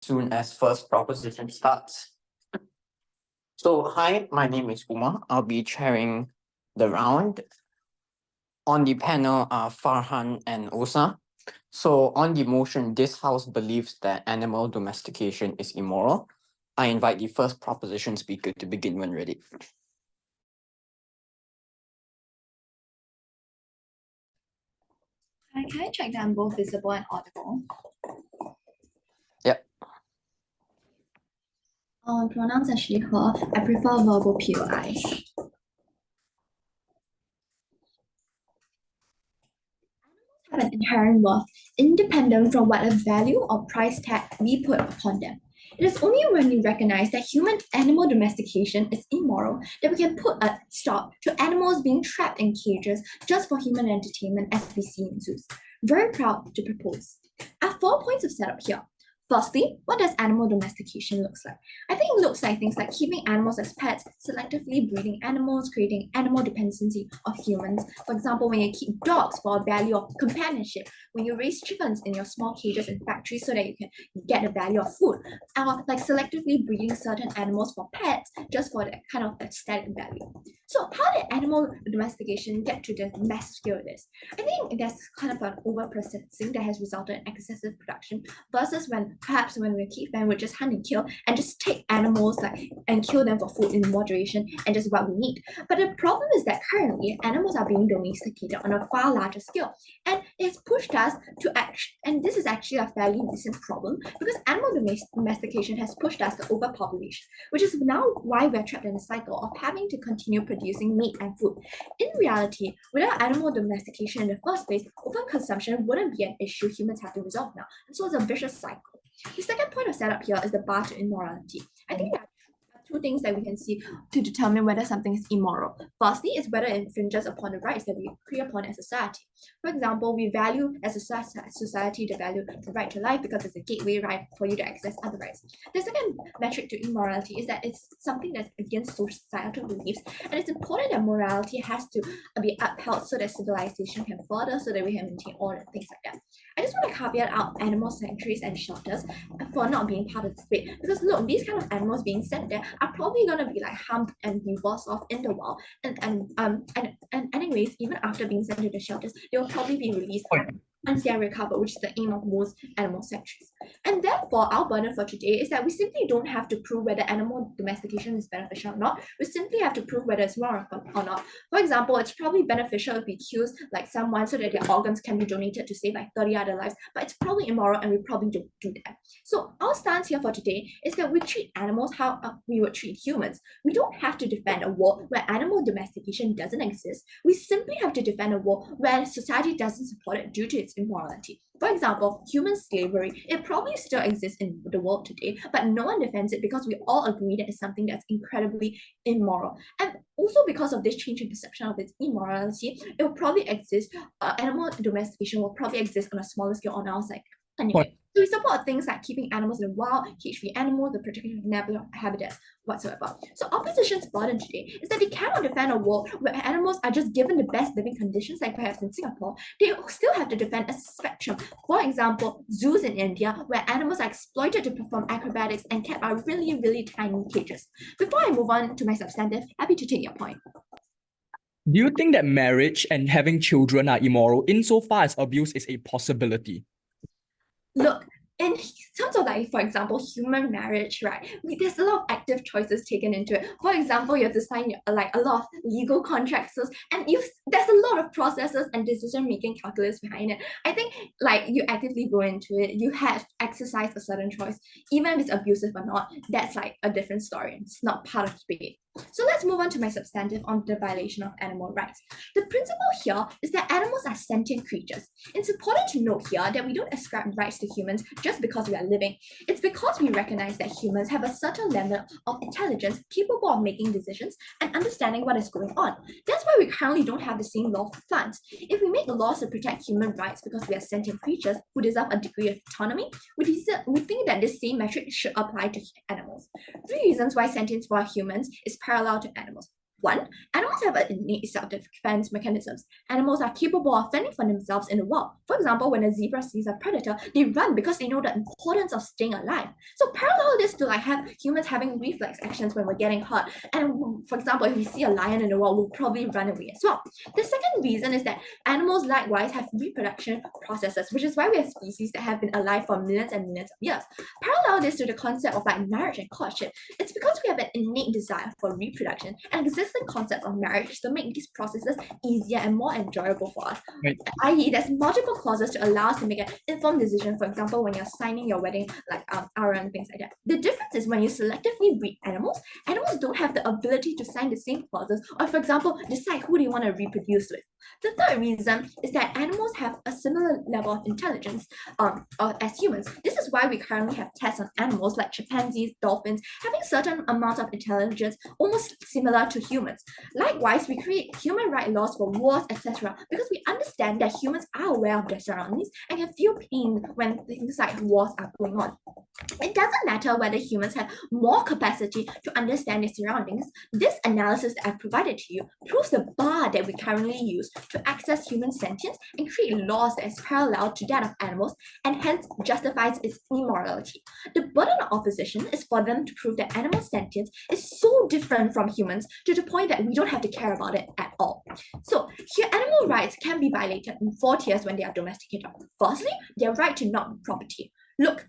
soon as first proposition starts. So, hi, my name is Uma. I'll be chairing the round. On the panel are Farhan and Osa. So, on the motion, this house believes that animal domestication is immoral. I invite the first proposition speaker to begin when ready. Hi, can I check that I'm both visible and audible? Yep. Pronouns are she, her. I prefer verbal POIs. Have an inherent worth, independent from what value or price tag we put upon them. It is only when we recognize that human animal domestication is immoral that we can put a stop to animals being trapped in cages just for human entertainment as we see in zoos. Very proud to propose. I have 4 points of setup here. Firstly, what does animal domestication look like? I think it looks like things like keeping animals as pets, selectively breeding animals, creating animal dependency of humans. For example, when you keep dogs for a value of companionship, when you raise chickens in your small cages in factories so that you can get the value of food, or like selectively breeding certain animals for pets just for that kind of aesthetic value. So how did animal domestication get to the mass scale it is? I think there's kind of an overprocessing that has resulted in excessive production versus perhaps when we keep them, we just hunt and kill and just take animals and kill them for food in moderation and just what we need. But the problem is that currently animals are being domesticated on a far larger scale, and it's pushed us to act. And this is actually a fairly recent problem because animal domestication has pushed us to overpopulation, which is now why we're trapped in a cycle of having to continue producing meat and food. In reality, without animal domestication in the first place, overconsumption wouldn't be an issue humans have to resolve now. And so it's a vicious cycle. The second point of setup here is the bar to immorality. I think there are two things that we can see to determine whether something is immoral. Firstly, is whether it infringes upon the rights that we agree upon as a society. For example, we value as a society the value the right to life because it's a gateway right for you to access other rights. The second metric to immorality is that it's something that's against societal beliefs, and it's important that morality has to be upheld so that civilization can further, so that we can maintain order and things like that. I just want to caveat out animal sanctuaries and shelters for not being part of the debate, because look, these kind of animals being sent there are probably going to be like harmed and be worse off in the wild, and anyways, even after being sent to the shelters, they will probably be released once they are recovered, which is the aim of most animal sanctuaries. And therefore, our burden for today is that we simply don't have to prove whether animal domestication is beneficial or not. We simply have to prove whether it's moral or not. For example, it's probably beneficial if we kill like someone so that their organs can be donated to save like 30 other lives, but it's probably immoral and we probably don't do that. So our stance here for today is that we treat animals how we would treat humans. We don't have to defend a world where animal domestication doesn't exist. We simply have to defend a world where society doesn't support it due to its immorality. For example, human slavery, it probably still exists in the world today, but no one defends it because we all agree that it's something that's incredibly immoral. And also because of this change in perception of its immorality, it will probably exist, animal domestication will probably exist on a smaller scale on our side. Anyway, so we support things like keeping animals in the wild, cage-free animals, the protection of natural habitats, whatsoever. So opposition's burden today is that they cannot defend a world where animals are just given the best living conditions, like perhaps in Singapore. They still have to defend a spectrum. For example, zoos in India, where animals are exploited to perform acrobatics and kept are really, really tiny cages. Before I move on to my substantive, happy to take your point. Do you think that marriage and having children are immoral insofar as abuse is a possibility? Look, in terms of like, for example, human marriage, right? There's a lot of active choices taken into it. For example, you have to sign like a lot of legal contracts, and there's a lot of processes and decision-making calculus behind it. I think like you actively go into it, you have exercised a certain choice, even if it's abusive or not. That's like a different story. It's not part of the debate. So let's move on to my substantive on the violation of animal rights. The principle here is that animals are sentient creatures. It's important to note here that we don't ascribe rights to humans just because we are living. It's because we recognize that humans have a certain level of intelligence capable of making decisions and understanding what is going on. That's why we currently don't have the same law for plants. If we make laws to protect human rights because we are sentient creatures who deserve a degree of autonomy, we think that this same metric should apply to animals. 3 reasons why sentience for humans is parallel to animals. One, animals have innate self-defense mechanisms. Animals are capable of fending for themselves in the wild. For example, when a zebra sees a predator, they run because they know the importance of staying alive. So parallel this to like have humans having reflex actions when we're getting hurt. And for example, if we see a lion in the wild, we'll probably run away as well. The second reason is that animals likewise have reproduction processes, which is why we have species that have been alive for millions and millions of years. Parallel this to the concept of like marriage and courtship. It's because we have an innate desire for reproduction and existing concept of marriage to make these processes easier and more enjoyable for us. Right. I.e., there's multiple clauses to allow us to make an informed decision. For example, when you're signing your wedding, like RM and things like that. The difference is when you selectively breed animals, animals don't have the ability to sign the same clauses, or for example, decide who they want to reproduce with. The third reason is that animals have a similar level of intelligence as humans. This is why we currently have tests on animals like chimpanzees, dolphins, having certain amount of intelligence almost similar to humans. Likewise, we create human rights laws for wars, etc., because we understand that humans are aware of their surroundings and can feel pain when things like wars are going on. It doesn't matter whether humans have more capacity to understand their surroundings. This analysis that I've provided to you proves the bar that we currently use to access human sentience and create laws that is parallel to that of animals and hence justifies its immorality. The burden of opposition is for them to prove that animal sentience is so different from humans to the point that we don't have to care about it at all. So here, animal rights can be violated in 4 tiers when they are domesticated. Firstly, their right to not be property. Look,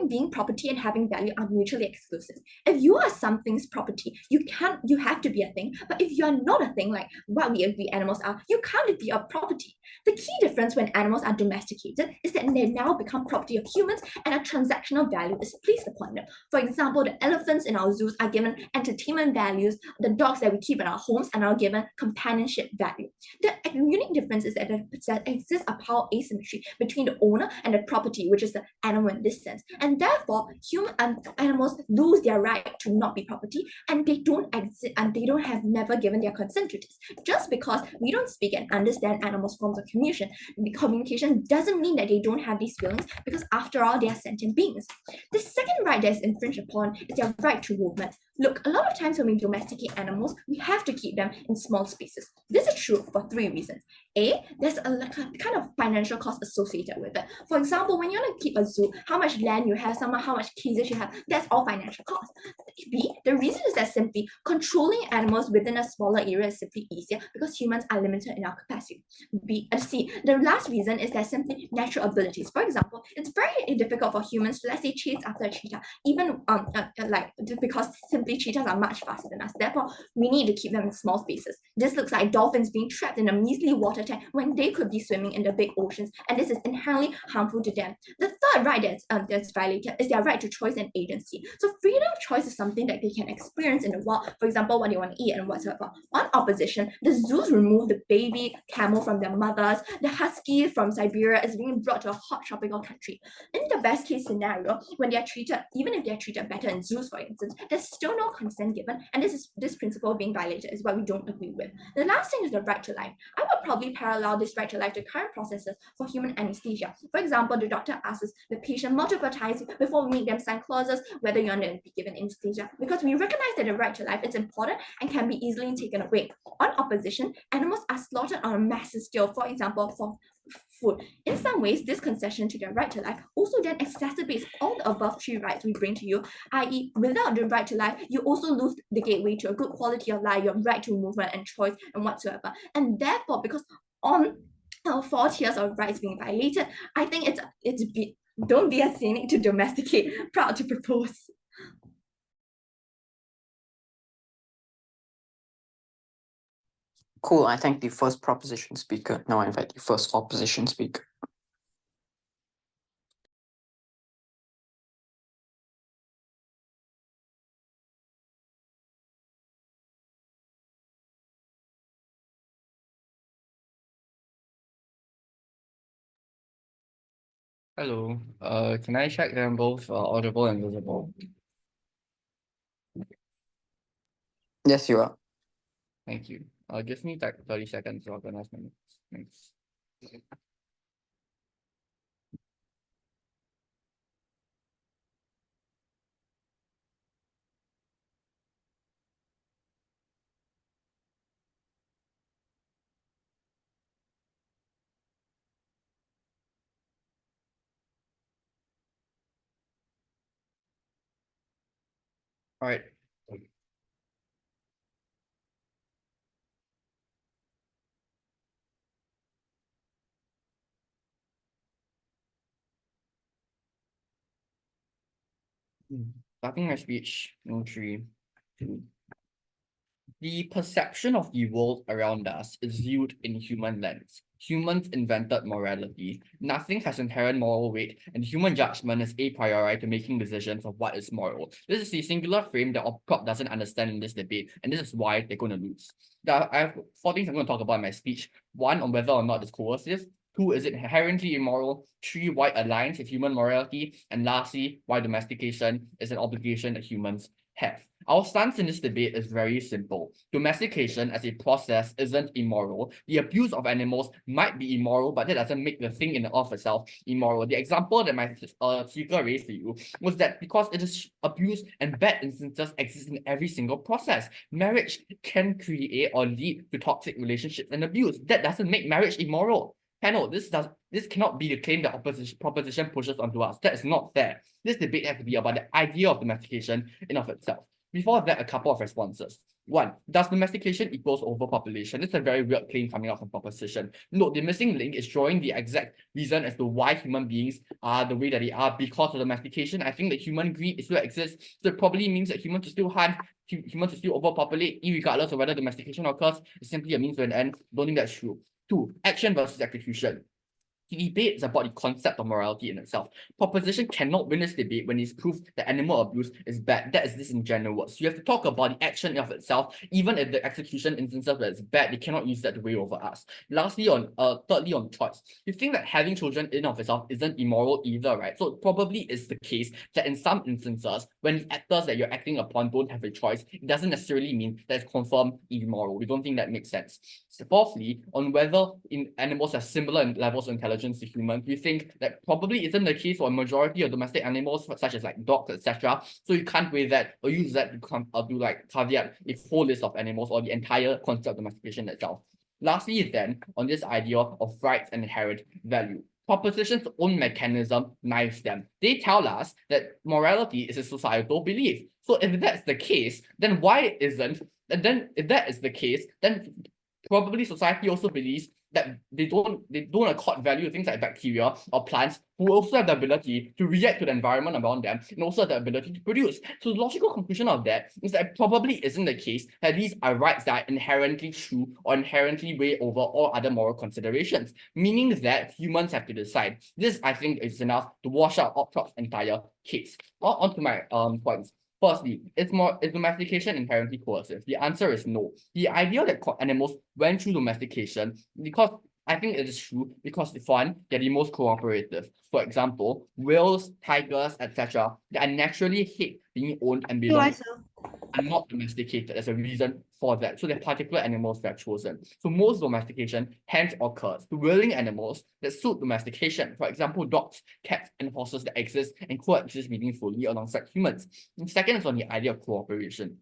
being property and having value are mutually exclusive. If you are something's property, you have to be a thing. But if you are not a thing, like what we agree animals are, you can't be a property. The key difference when animals are domesticated is that they now become property of humans and a transactional value is placed upon them. For example, the elephants in our zoos are given entertainment values. The dogs that we keep in our homes are now given companionship value. The unique difference is that there exists a power asymmetry between the owner and the property, which is the animal in this sense. And therefore, human animals lose their right to not be property, and they don't exist, and they don't have never given their consent to this. Just because we don't speak and understand animals' forms of communication doesn't mean that they don't have these feelings, because after all, they are sentient beings. The second right that is infringed upon is their right to movement. Look, a lot of times when we domesticate animals, we have to keep them in small spaces. This is true for 3 reasons. A, there's a kind of financial cost associated with it. For example, when you want to keep a zoo, how much land you have, how much cages you have, that's all financial cost. B, the reason is that simply controlling animals within a smaller area is simply easier because humans are limited in our capacity. C, the last reason is that simply natural abilities. For example, it's very difficult for humans to, let's say, chase after a cheetah, even because simply cheetahs are much faster than us. Therefore, we need to keep them in small spaces. This looks like dolphins being trapped in a measly water tank when they could be swimming in the big oceans, and this is inherently harmful to them. The third right that's violated is their right to choice and agency. So freedom of choice is something that they can experience in the wild. For example, what they want to eat and whatsoever. On opposition, the zoos remove the baby camel from their mothers. The husky from Siberia is being brought to a hot tropical country. In the best case scenario, when they are treated, even if they are treated better in zoos, for instance, there's still no consent given, and this principle being violated is what we don't agree with. The last thing is the right to life. I would probably parallel this right to life to current processes for human anesthesia. For example, the doctor asks the patient multiple times before we make them sign clauses whether you want to be given anesthesia, because we recognize that the right to life is important and can be easily taken away. On opposition, animals are slaughtered on a massive scale, for example, for food. In some ways, this concession to their right to life also then exacerbates all the above 3 rights we bring to you, i.e., without the right to life, you also lose the gateway to a good quality of life, your right to movement and choice and whatsoever. And therefore, because on 4 tiers of rights being violated, I think don't be a cynic to domesticate, proud to propose. Cool, I thank the first proposition speaker. Now I invite the first opposition speaker. Hello. Can I check them both audible and visible? Yes, you are. Thank you. Give me 30 seconds to organize my notes. Thanks. All right. Starting my speech in 3, 2. The perception of the world around us is viewed in human lens. Humans invented morality. Nothing has inherent moral weight, and human judgment is a priori to making decisions of what is moral. This is the singular frame that Opcop doesn't understand in this debate, and this is why they're going to lose. I have 4 things I'm going to talk about in my speech. 1, on whether or not it's coercive. 2, is it inherently immoral? 3, why it aligns with human morality? And lastly, why domestication is an obligation that humans have. Our stance in this debate is very simple. Domestication as a process isn't immoral. The abuse of animals might be immoral, but that doesn't make the thing in and of itself immoral. The example that my speaker raised to you was that because it is abuse and bad instances exist in every single process. Marriage can create or lead to toxic relationships and abuse. That doesn't make marriage immoral. Panel, this cannot be the claim that proposition pushes onto us. That is not fair. This debate has to be about the idea of domestication in of itself. Before that, a couple of responses. 1, does domestication equals overpopulation? It's a very weird claim coming out from proposition. Note, the missing link is drawing the exact reason as to why human beings are the way that they are because of domestication. I think that human greed still exists, so it probably means that humans will still hunt, humans will still overpopulate, regardless of whether domestication occurs. It's simply a means to an end. Don't think that's true. 2, action versus execution. The debate is about the concept of morality in itself. Proposition cannot win this debate when it's proved that animal abuse is bad. That is disingenuous. You have to talk about the action of itself, even if the execution instances where it's bad, they cannot use that to weigh over us. Thirdly on choice. You think that having children in of itself isn't immoral either, right? So it probably is the case that in some instances, when the actors that you're acting upon don't have a choice, it doesn't necessarily mean that it's confirmed immoral. We don't think that makes sense. So fourthly, on whether animals have similar levels of intelligence to humans, we think that probably isn't the case for a majority of domestic animals, such as like dogs, etc. So you can't weigh that or use that to like caveat a whole list of animals or the entire concept of domestication itself. Lastly, then, on this idea of rights and inherent value. Proposition's own mechanism knives them. They tell us that morality is a societal belief. So if that's the case, then why isn't, and then if that is the case, then probably society also believes that they don't accord value to things like bacteria or plants who also have the ability to react to the environment around them and also have the ability to produce. So the logical conclusion of that is that it probably isn't the case that these are rights that are inherently true or inherently weigh over all other moral considerations, meaning that humans have to decide. This, I think, is enough to wash out Optrop's entire case. On to my points. Firstly, is domestication inherently coercive? The answer is no. The idea that animals went through domestication, because I think it is true, because one, they're the most cooperative. For example, whales, tigers, etc., they are naturally hate being owned and belong are not domesticated as a reason for that. So they're particular animals that are chosen. So most domestication hence occurs to willing animals that suit domestication. For example, dogs, cats, and horses that exist and coexist meaningfully alongside humans. And second is on the idea of cooperation,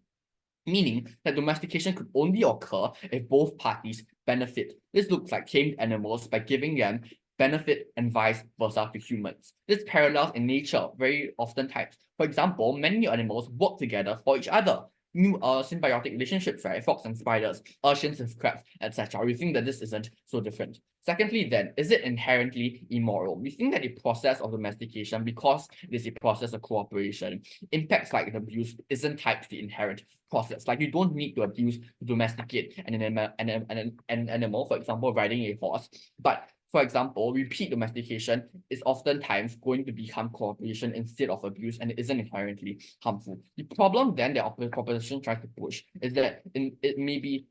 meaning that domestication could only occur if both parties benefit. This looks like tamed animals by giving them benefit and vice versa to humans. This parallels in nature very often times. For example, many animals work together for each other. New symbiotic relationships, right? Frogs and spiders, oceans with crabs, etc. We think that this isn't so different. Secondly, then, is it inherently immoral? We think that the process of domestication, because it is a process of cooperation, impacts like abuse isn't tied to the inherent process. Like you don't need to abuse to domesticate an animal, for example, riding a horse. But for example, repeat domestication is oftentimes going to become cooperation instead of abuse, and it isn't inherently harmful. The problem then that the proposition tries to push is that it may be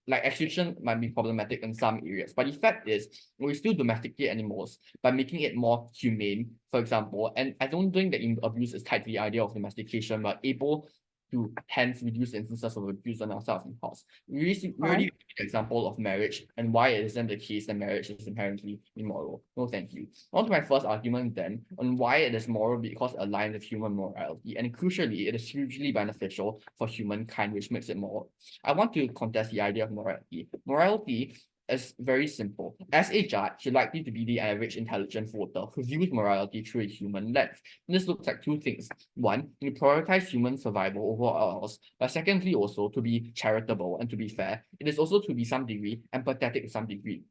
like execution might be problematic in some areas, but the fact is we still domesticate animals by making it more humane, for example. And I don't think that abuse is tied to the idea of domestication, but able to hence reduce instances of abuse on ourselves in house. We already the example of marriage and why it isn't the case that marriage is inherently immoral. No, thank you. On to my first argument then on why it is moral because it aligns with human morality, and crucially, it is hugely beneficial for humankind, which makes it moral. I want to contest the idea of morality. Morality is very simple. As a judge, you're likely to be the average intelligent voter who views morality through a human lens. And this looks like two things. One, you prioritize human survival over all else, but secondly also to be charitable and to be fair. It is also to be some degree empathetic to some degree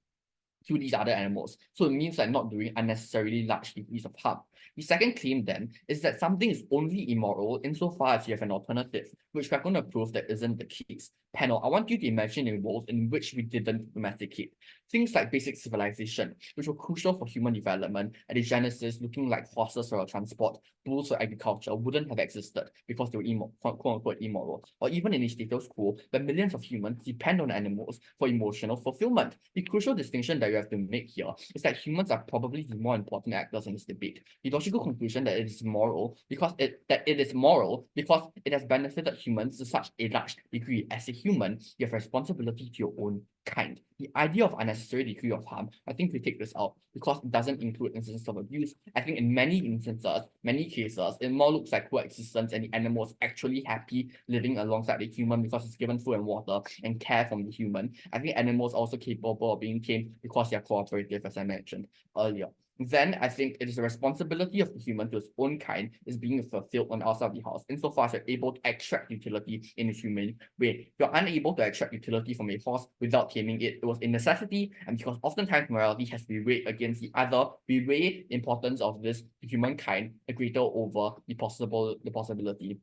to these other animals. So it means like not doing unnecessarily large degrees of harm. The second claim then is that something is only immoral insofar as you have an alternative, which we're going to prove that isn't the case. Panel, I want you to imagine a world in which we didn't domesticate. Things like basic civilization, which were crucial for human development at the genesis, looking like horses for transport, bulls for agriculture, wouldn't have existed because they were quote-unquote immoral. Or even in a status quo, where millions of humans depend on animals for emotional fulfillment. The crucial distinction that you have to make here is that humans are probably the more important actors in this debate. The logical conclusion that it is moral because it has benefited humans to such a large degree. As a human, you have responsibility to your own kind. The idea of unnecessary degree of harm, I think we take this out because it doesn't include instances of abuse. I think in many instances, many cases, it more looks like coexistence and the animal is actually happy living alongside the human because it's given food and water and care from the human. I think animals are also capable of being tamed because they are cooperative, as I mentioned earlier. Then I think it is the responsibility of the human to its own kind is being fulfilled on outside the house, insofar as you're able to extract utility in a human way. You're unable to extract utility from a horse without taming it. It was a necessity, and because oftentimes morality has to be weighed against the other, we weigh the importance of this humankind greater over the possibility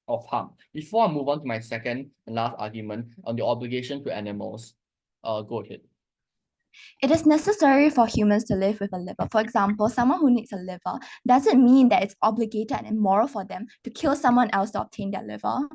of harm. Before I move on to my second and last argument on the obligation to animals, go ahead. It is necessary for humans to live with a liver. For example, someone who needs a liver, does it mean that it's obligated and immoral for them to kill someone else to obtain their liver?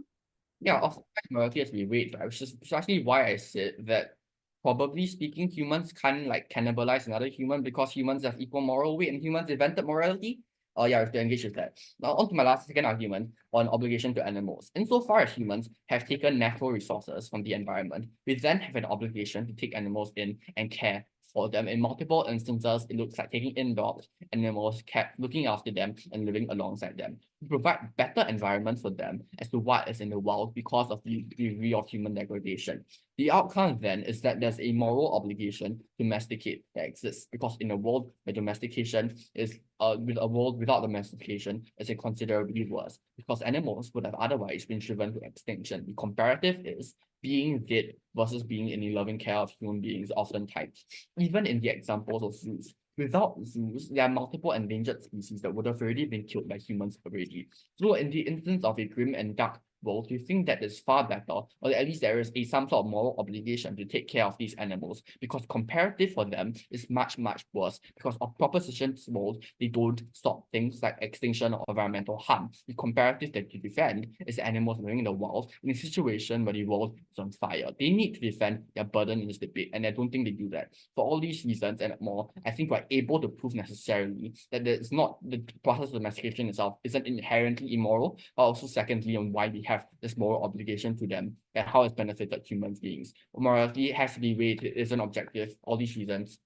Yeah, of course, morality has to be weighed, right? Which is precisely why I said that probably speaking, humans can't like cannibalize another human because humans have equal moral weight and humans invented morality. Oh yeah, we have to engage with that. Now on to my second argument on obligation to animals. Insofar as humans have taken natural resources from the environment, we then have an obligation to take animals in and care for them. In multiple instances, it looks like taking in dogs, animals, kept looking after them and living alongside them. We provide better environments for them as to what is in the wild because of the degree of human degradation. The outcome then is that there's a moral obligation to domesticate that exists because in a world where domestication is with a world without domestication is considerably worse because animals would have otherwise been driven to extinction. The comparative is being dead versus being in the loving care of human beings oftentimes. Even in the examples of zoos, without zoos, there are multiple endangered species that would have already been killed by humans already. So in the instance of a grim and dark world, you think that is far better, or at least there is some sort of moral obligation to take care of these animals because comparative for them is much, much worse because of proposition's world, they don't stop things like extinction or environmental harm. The comparative that you defend is animals living in the wild in a situation where the world is on fire. They need to defend their burden in this debate, and I don't think they do that. For all these reasons and more, I think we're able to prove necessarily that it's not the process of domestication itself isn't inherently immoral, but also secondly on why we have this moral obligation to them and how it's benefited human beings. Morality has to be weighed, it isn't objective. All these reasons.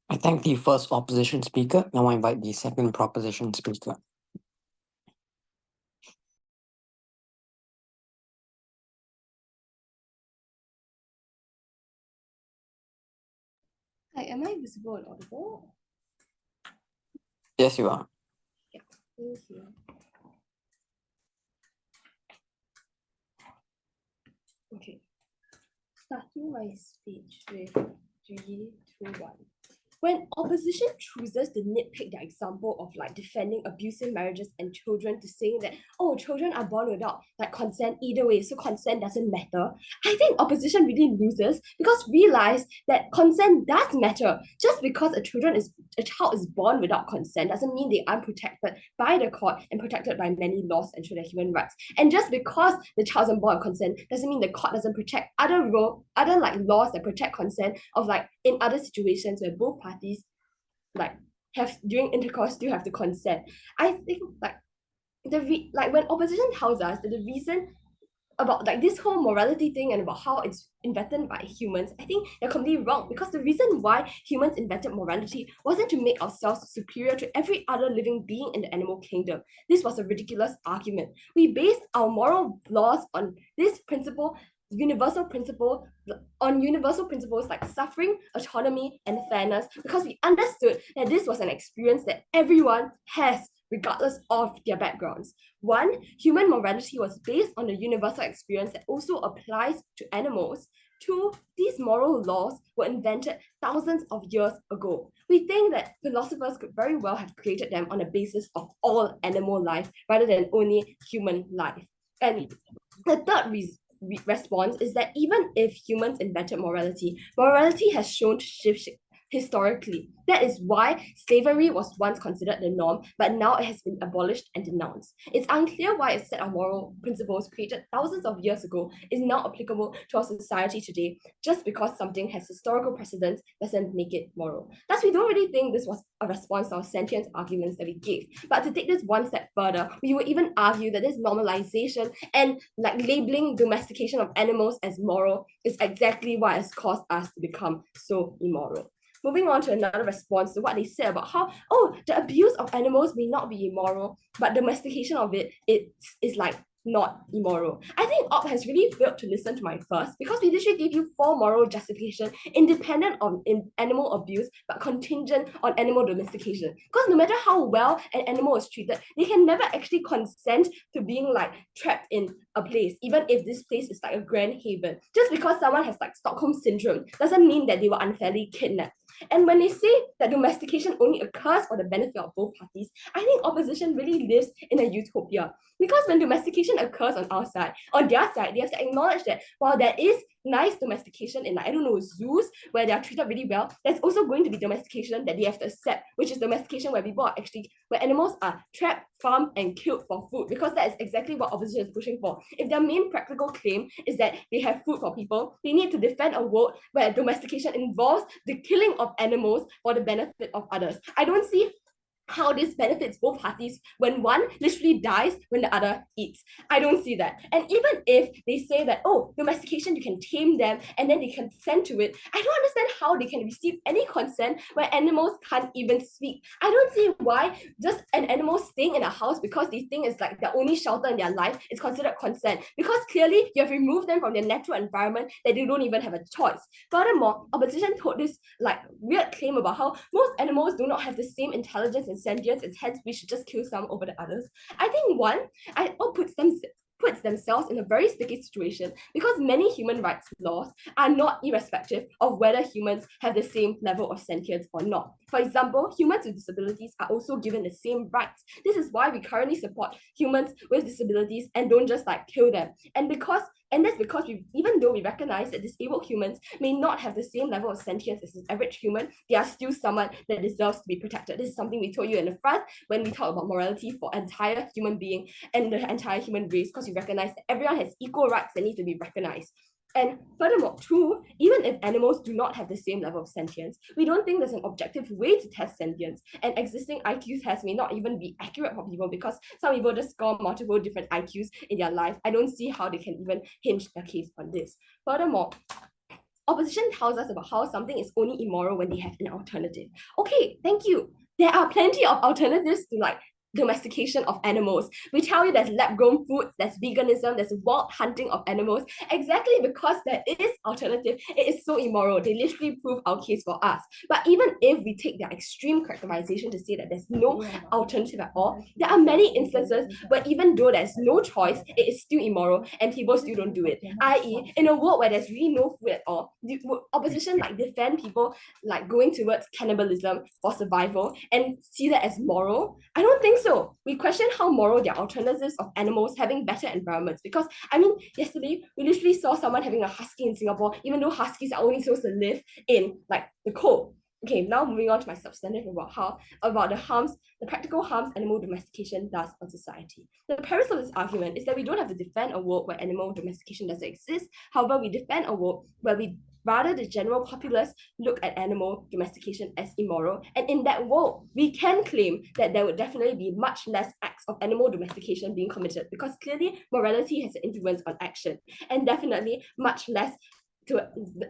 I thank the first opposition speaker. Now I invite the second proposition speaker. Hi, am I visible and audible? Yes, you are. Thank you. Okay. Starting my speech with 3, 2, 1. When opposition chooses to nitpick their example of like defending abusive marriages and children to saying that, oh, children are born without like consent either way, so consent doesn't matter, I think opposition really loses because realize that consent does matter. Just because a child is born without consent doesn't mean they aren't protected by the court and protected by many laws and their human rights. And just because the child isn't born with consent doesn't mean the court doesn't protect other like laws that protect consent of like in other situations where both parties like have during intercourse still have to consent. I think like when opposition tells us that the reason about like this whole morality thing and about how it's invented by humans, I think they're completely wrong, because the reason why humans invented morality wasn't to make ourselves superior to every other living being in the animal kingdom. This was a ridiculous argument. We based our moral laws on this principle, universal principle, on universal principles like suffering, autonomy, and fairness, because we understood that this was an experience that everyone has regardless of their backgrounds. One, human morality was based on the universal experience that also applies to animals. Two, these moral laws were invented thousands of years ago. We think that philosophers could very well have created them on the basis of all animal life rather than only human life. And the third response is that even if humans invented morality, morality has shown to shift historically. That is why slavery was once considered the norm, but now it has been abolished and denounced. It's unclear why a set of moral principles created thousands of years ago is now applicable to our society today. Just because something has historical precedence doesn't make it moral. Thus, we don't really think this was a response to our sentience arguments that we gave. But to take this one step further, we would even argue that this normalization and like labeling domestication of animals as moral is exactly what has caused us to become so immoral. Moving on to another response to what they said about how, oh, the abuse of animals may not be immoral, but domestication of it is like not immoral. I think Op has really failed to listen to my first, because we literally gave you 4 moral justification independent of animal abuse but contingent on animal domestication. Because no matter how well an animal is treated, they can never actually consent to being like trapped in a place, even if this place is like a grand haven. Just because someone has like Stockholm syndrome doesn't mean that they were unfairly kidnapped. And when they say that domestication only occurs for the benefit of both parties, I think opposition really lives in a utopia. Because when domestication occurs on our side, on their side, they have to acknowledge that while there is nice domestication in, like, I don't know, zoos where they are treated really well, there's also going to be domestication that they have to accept, which is domestication where people are actually, where animals are trapped, farmed, and killed for food, because that is exactly what opposition is pushing for. If their main practical claim is that they have food for people, they need to defend a world where domestication involves the killing of animals for the benefit of others. I don't see how this benefits both parties when one literally dies when the other eats. I don't see that. And even if they say that, oh, domestication, you can tame them and then they consent to it, I don't understand how they can receive any consent where animals can't even speak. I don't see why just an animal staying in a house because they think it's like their only shelter in their life is considered consent, because clearly you have removed them from their natural environment that they don't even have a choice. Furthermore, opposition told this like weird claim about how most animals do not have the same intelligence and sentience, and hence we should just kill some over the others. I think puts themselves in a very sticky situation, because many human rights laws are not irrespective of whether humans have the same level of sentience or not. For example, humans with disabilities are also given the same rights. This is why we currently support humans with disabilities and don't just like kill them. And that's because even though we recognize that disabled humans may not have the same level of sentience as an average human, they are still someone that deserves to be protected. This is something we told you in the front when we talk about morality for entire human being and the entire human race, because we recognize that everyone has equal rights that need to be recognized. And furthermore, too, even if animals do not have the same level of sentience, we don't think there's an objective way to test sentience. And existing IQ tests may not even be accurate for people, because some people just score multiple different IQs in their life. I don't see how they can even hinge their case on this. Furthermore, opposition tells us about how something is only immoral when they have an alternative. Okay, thank you. There are plenty of alternatives to like domestication of animals. We tell you there's lab-grown foods, there's veganism, there's wild hunting of animals. Exactly because there is alternative, it is so immoral. They literally prove our case for us. But even if we take their extreme characterization to say that there's no alternative at all, there are many instances where even though there's no choice, it is still immoral and people still don't do it. I.e., in a world where there's really no food at all, the opposition like defend people like going towards cannibalism for survival and see that as moral? I don't think so. We question how moral their alternatives of animals having better environments, because I mean, yesterday we literally saw someone having a husky in Singapore, even though huskies are only supposed to live in like the cold. Okay, now moving on to my substantive about the practical harms animal domestication does on society. The premise of this argument is that we don't have to defend a world where animal domestication doesn't exist. However, we defend a world where rather the general populace look at animal domestication as immoral, and in that world we can claim that there would definitely be much less acts acts of animal domestication being committed, because clearly morality has an influence on action, and definitely much less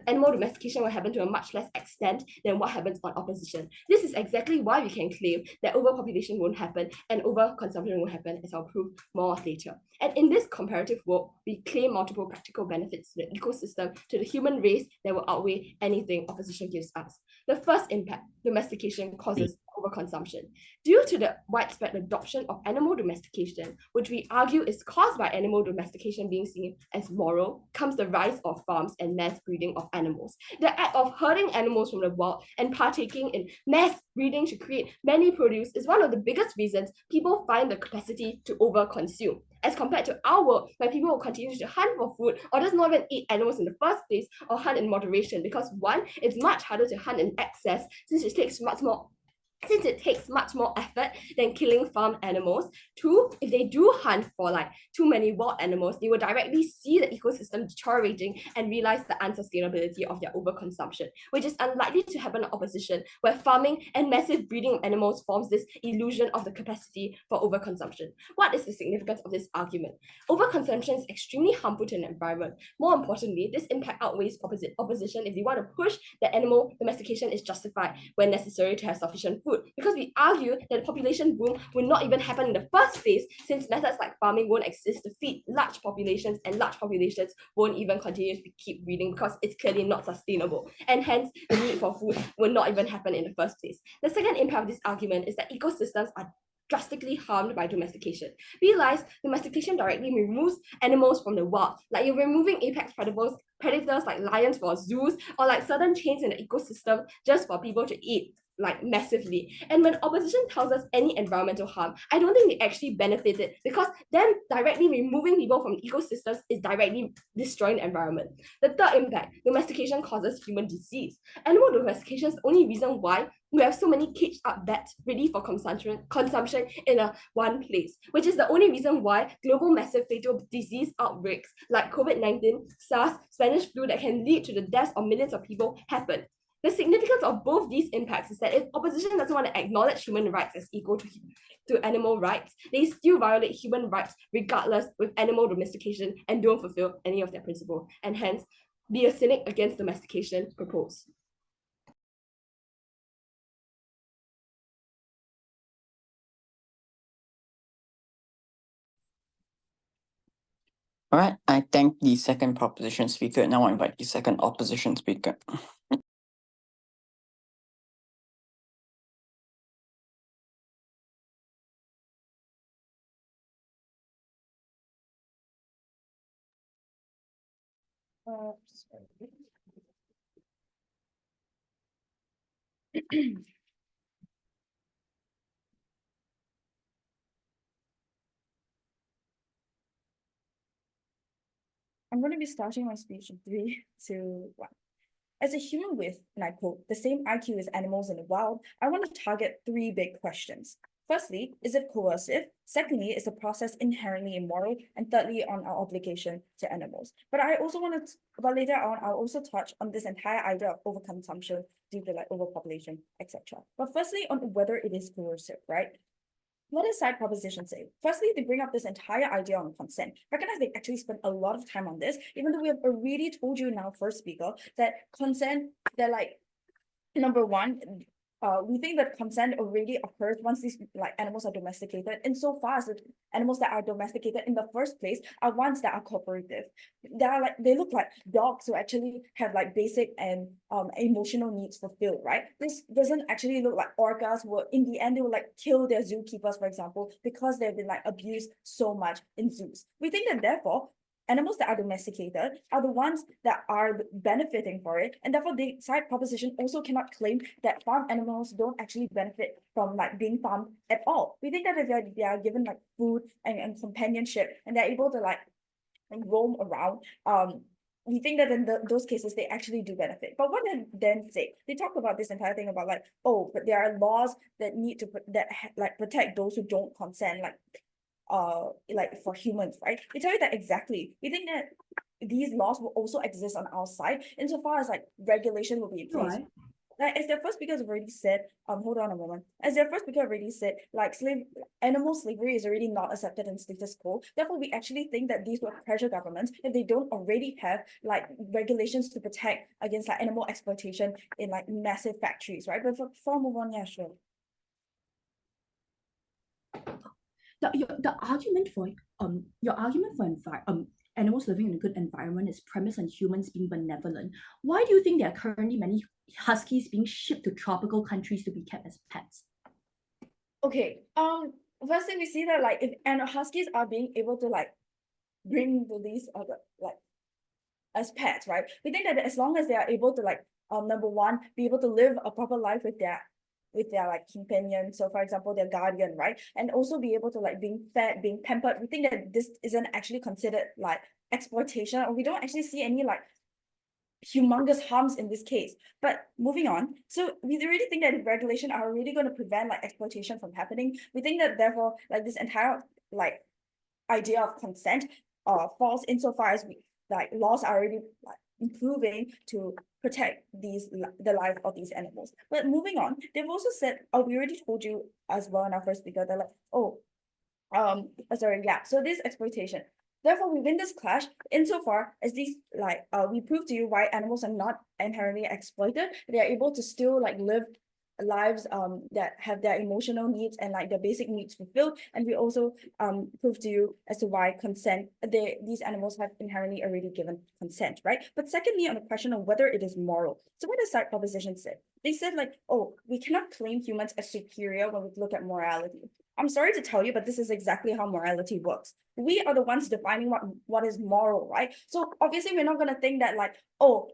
animal domestication will happen to a much less extent than what happens on opposition. This is exactly why we can claim that overpopulation won't happen and overconsumption won't happen, as I'll prove more later. And in this comparative world, we claim multiple practical benefits to the ecosystem, to the human race, that will outweigh anything opposition gives us. The first impact, domestication, causes overconsumption. Due to the widespread adoption of animal domestication, which we argue is caused by animal domestication being seen as moral, comes the rise of farms and mass breeding of animals. The act of herding animals from the wild and partaking in mass breeding to create many produce is one of the biggest reasons people find the capacity to overconsume, as compared to our world, where people will continue to hunt for food or does not even eat animals in the first place, or hunt in moderation, because one, it's much harder to hunt in excess since it takes much more effort than killing farm animals. Two, if they do hunt for like too many wild animals, they will directly see the ecosystem deteriorating and realize the unsustainability of their overconsumption, which is unlikely to happen in opposition, where farming and massive breeding of animals forms this illusion of the capacity for overconsumption. What is the significance of this argument? Overconsumption is extremely harmful to an environment. More importantly, this impact outweighs opposition if they want to push that animal domestication is justified when necessary to have sufficient food, because we argue that the population boom will not even happen in the first place, since methods like farming won't exist to feed large populations, and large populations won't even continue to keep breeding because it's clearly not sustainable, and hence the need for food will not even happen in the first place. The second impact of this argument is that ecosystems are drastically harmed by domestication. Realize domestication directly removes animals from the wild, like you're removing apex predators like lions for zoos, or like certain chains in the ecosystem just for people to eat, like massively. And when opposition tells us any environmental harm, I don't think they actually benefited, because them directly removing people from ecosystems is directly destroying the environment. The third impact, domestication causes human disease. Animal domestication is the only reason why we have so many caged up bats ready for consumption in one place, which is the only reason why global massive fatal disease outbreaks like COVID-19, SARS, Spanish flu that can lead to the deaths of millions of people happen. The significance of both these impacts is that if opposition doesn't want to acknowledge human rights as equal to animal rights, they still violate human rights regardless with animal domestication and don't fulfill any of their principles, and hence be a cynic against domestication propose. All right, I thank the second proposition speaker. Now I invite the second opposition speaker. I'm going to be starting my speech in 3, 2, 1. As a human with, and I quote, the same IQ as animals in the wild, I want to target 3 big questions. Firstly, is it coercive? Secondly, is the process inherently immoral? And thirdly, on our obligation to animals. But later on, I'll also touch on this entire idea of overconsumption due to like overpopulation, etc. But firstly, on whether it is coercive, right? What does side proposition say? Firstly, they bring up this entire idea on consent. Recognize they actually spent a lot of time on this, even though we have already told you in our first speaker that consent, that like, number one, we think that consent already occurs once these like animals are domesticated, insofar as the animals that are domesticated in the first place are ones that are cooperative. They look like dogs who actually have like basic and emotional needs fulfilled, right? This doesn't actually look like orcas who in the end they will like kill their zookeepers, for example, because they've been like abused so much in zoos. We think that therefore animals that are domesticated are the ones that are benefiting for it, and therefore the side proposition also cannot claim that farm animals don't actually benefit from like being farmed at all. We think that if they are given like food and companionship, and they're able to like roam around, we think that in those cases they actually do benefit. But what they then say, they talk about this entire thing about like, oh, but there are laws that need to protect those who don't consent, like for humans, right? We tell you that exactly. We think that these laws will also exist on our side insofar as like regulation will be in place. like as their first speaker has already said, hold on a moment. As their first speaker already said, like animal slavery is already not accepted in status quo. Therefore, we actually think that these would pressure governments if they don't already have like regulations to protect against like animal exploitation in like massive factories, right? But before I move on, yeah, sure. The argument for animals living in a good environment is premised on humans being benevolent. Why do you think there are currently many huskies being shipped to tropical countries to be kept as pets? Okay, firstly, we see that like if huskies are being able to like bring these like as pets, right? We think that as long as they are able to like number one, be able to live a proper life with their like companion, so for example their guardian, right, and also be able to like being fed, being pampered, we think that this isn't actually considered like exploitation, or we don't actually see any like humongous harms in this case. But moving on, so we really think that if regulation are really going to prevent like exploitation from happening, we think that therefore like this entire like idea of consent falls insofar as we like laws are already like improving to protect the life of these animals. But moving on, they've also said, we already told you as well in our first speaker, they're like, sorry, yeah, so this exploitation. Therefore, we win this clash insofar as these like we prove to you why animals are not inherently exploited. They are able to still like live lives that have their emotional needs and like their basic needs fulfilled, and we also prove to you as to why these animals have inherently already given consent, right? But secondly, on the question of whether it is moral, so what does side proposition say? They said like, oh, we cannot claim humans as superior when we look at morality. I'm sorry to tell you, but this is exactly how morality works. We are the ones defining what is moral, right? So obviously we're not going to think that like, oh,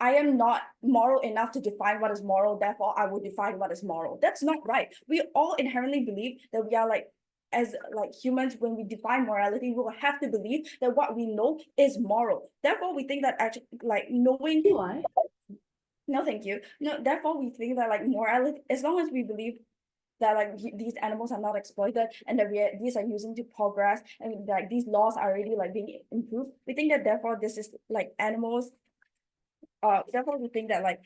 I am not moral enough to define what is moral, therefore I will define what is moral. That's not right. We all inherently believe that we are like, as like humans, when we define morality, we will have to believe that what we know is moral. Therefore, we think that actually like knowing. Why? No, thank you. No, therefore we think that like morality, as long as we believe that like these animals are not exploited and that these are using to progress and like these laws are already like being improved, we think that therefore this is like animals, therefore we think that like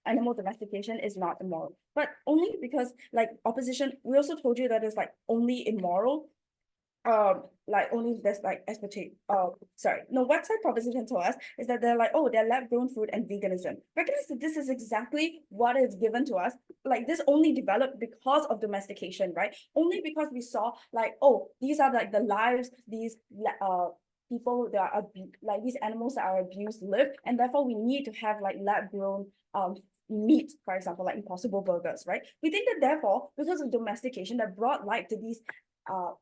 animal domestication is not immoral, but only because like opposition, we also told you that it's like only immoral like only if there's like what side proposition to us is that they're like, oh, they're lab-grown food and veganism. Recognize that this is exactly what is given to us. Like this only developed because of domestication, right? Only because we saw like, oh, these are like the lives these people that are like these animals that are abused live, and therefore we need to have like lab-grown meat, for example, like Impossible Burgers, right? We think that therefore, because of domestication that brought light to these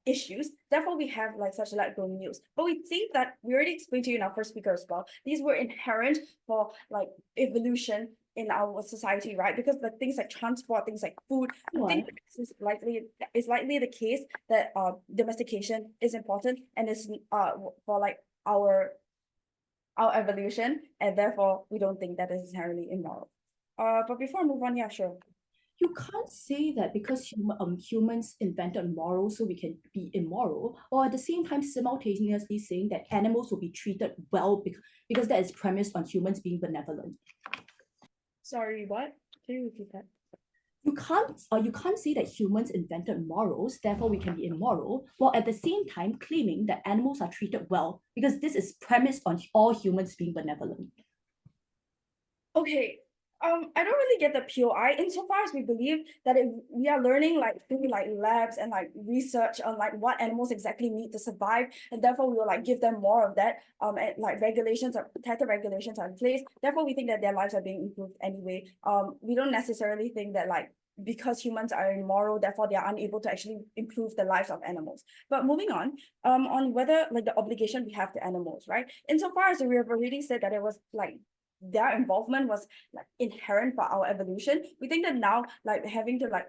issues, therefore we have like such lab-grown meals. But we think that we already explained to you in our first speaker as well, these were inherent for like evolution in our society, right? Because the things like transport, things like food, we think this is likely the case that domestication is important and is for like our evolution, and therefore we don't think that is inherently immoral. But before I move on, yeah, sure. You can't say that because humans invented morals so we can be immoral, or at the same time simultaneously saying that animals will be treated well because that is premised on humans being benevolent. Sorry, what? Can you repeat that? You can't say that humans invented morals, therefore we can be immoral, while at the same time claiming that animals are treated well because this is premised on all humans being benevolent. Okay, I don't really get the POI insofar as we believe that if we are learning like through like labs and like research on like what animals exactly need to survive, and therefore we will like give them more of that. And like protective regulations are in place. Therefore, we think that their lives are being improved anyway. We don't necessarily think that like because humans are immoral, therefore they are unable to actually improve the lives of animals. But moving on whether like the obligation we have to animals, right? Insofar as we have already said that it was like their involvement was like inherent for our evolution, we think that now like having to like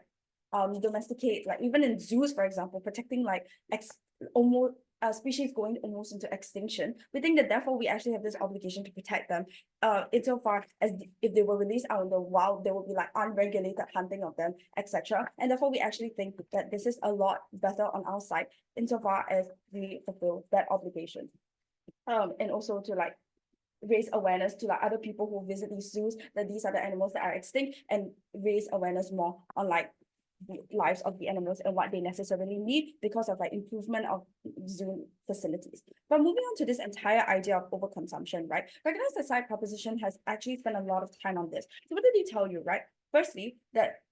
domesticate, like even in zoos, for example, protecting like almost species going almost into extinction, we think that therefore we actually have this obligation to protect them insofar as if they were released out in the wild, there will be like unregulated hunting of them, etc. And therefore we actually think that this is a lot better on our side insofar as we fulfill that obligation, and also to like raise awareness to like other people who visit these zoos that these are the animals that are extinct, and raise awareness more on like the lives of the animals and what they necessarily need because of like improvement of zoo facilities. But moving on to this entire idea of overconsumption, right? Recognize the side proposition has actually spent a lot of time on this. So what did he tell you, right? Firstly, that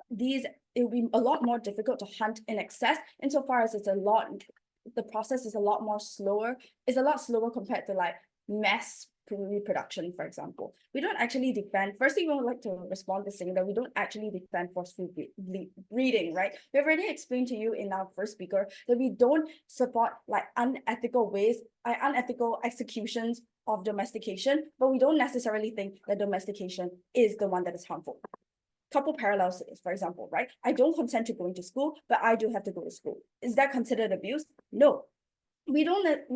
it will be a lot more difficult to hunt in excess insofar as the process is a lot slower compared to like mass reproduction, for example. We don't actually defend, firstly, we would like to respond to saying that we don't actually defend forceful breeding, right? We've already explained to you in our first speaker that we don't support like unethical executions of domestication, but we don't necessarily think that domestication is the one that is harmful. Couple parallels to this, for example, right? I don't consent to going to school, but I do have to go to school. Is that considered abuse? No. We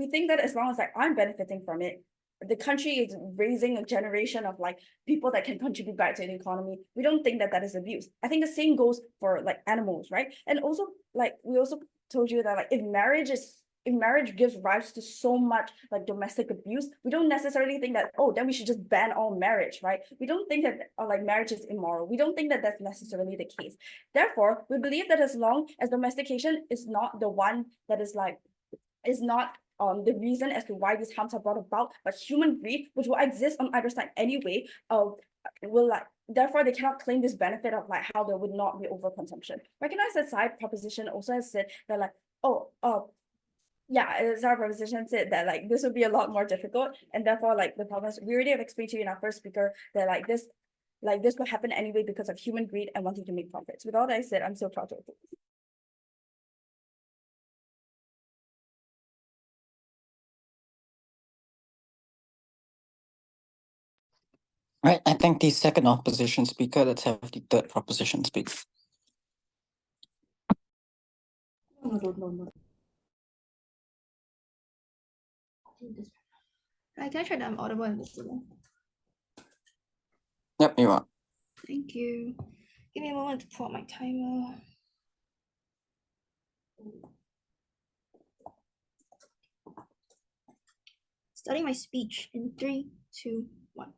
think that as long as like I'm benefiting from it, the country is raising a generation of like people that can contribute back to the economy. We don't think that is abuse. I think the same goes for like animals, right? And also like we also told you that like if marriage gives rise to so much like domestic abuse, we don't necessarily think that, oh, then we should just ban all marriage, right? We don't think that like marriage is immoral. We don't think that that's necessarily the case. Therefore, we believe that as long as domestication is not the one that is not the reason as to why these harms are brought about, but human greed, which will exist on either side anyway, therefore they cannot claim this benefit of like how there would not be overconsumption. Recognize that side proposition also has said that like, our proposition said that like this would be a lot more difficult, and therefore like the problems we already have explained to you in our first speaker that like this will happen anyway because of human greed and wanting to make profits. With all that said, I'm so proud of you. Right, I think the second opposition speaker, let's have the third proposition speak. No. Right, can I check that I'm audible and visible? Yep, you are. Thank you. Give me a moment to pull out my timer. Starting my speech in 3, 2, 1.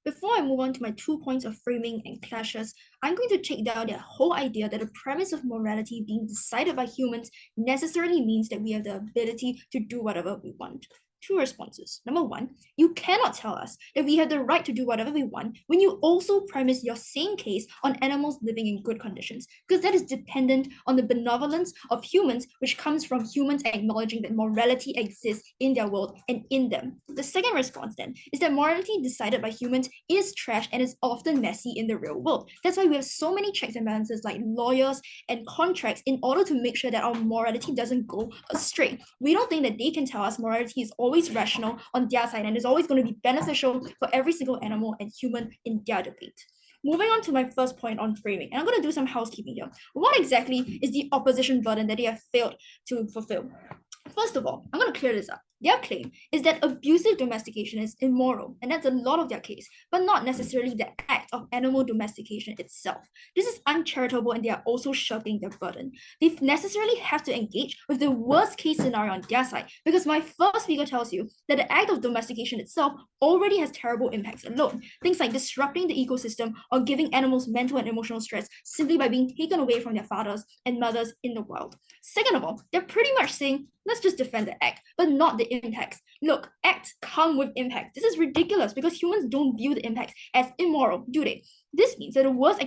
Before I move on to my 2 points of framing and clashes, I'm going to take down that whole idea that the premise of morality being decided by humans necessarily means that we have the ability to do whatever we want. 2 responses. Number 1, you cannot tell us that we have the right to do whatever we want when you also premise your same case on animals living in good conditions, because that is dependent on the benevolence of humans, which comes from humans acknowledging that morality exists in their world and in them. The second response then is that morality decided by humans is trash and is often messy in the real world. That's why we have so many checks and balances like lawyers and contracts in order to make sure that our morality doesn't go astray. We don't think that they can tell us morality is always rational on their side and is always going to be beneficial for every single animal and human in their debate. Moving on to my first point on framing, and I'm going to do some housekeeping here. What exactly is the opposition burden that they have failed to fulfill? First of all, I'm going to clear this up. Their claim is that abusive domestication is immoral, and that's a lot of their case, but not necessarily the act of animal domestication itself. This is uncharitable, and they are also shirking their burden. They necessarily have to engage with the worst case scenario on their side, because my first speaker tells you that the act of domestication itself already has terrible impacts alone. Things like disrupting the ecosystem or giving animals mental and emotional stress simply by being taken away from their fathers and mothers in the wild. Second of all, they're pretty much saying, let's just defend the act, but not the impacts. Look, acts come with impacts. This is ridiculous because humans don't view the impacts as immoral, do they? This means that the worst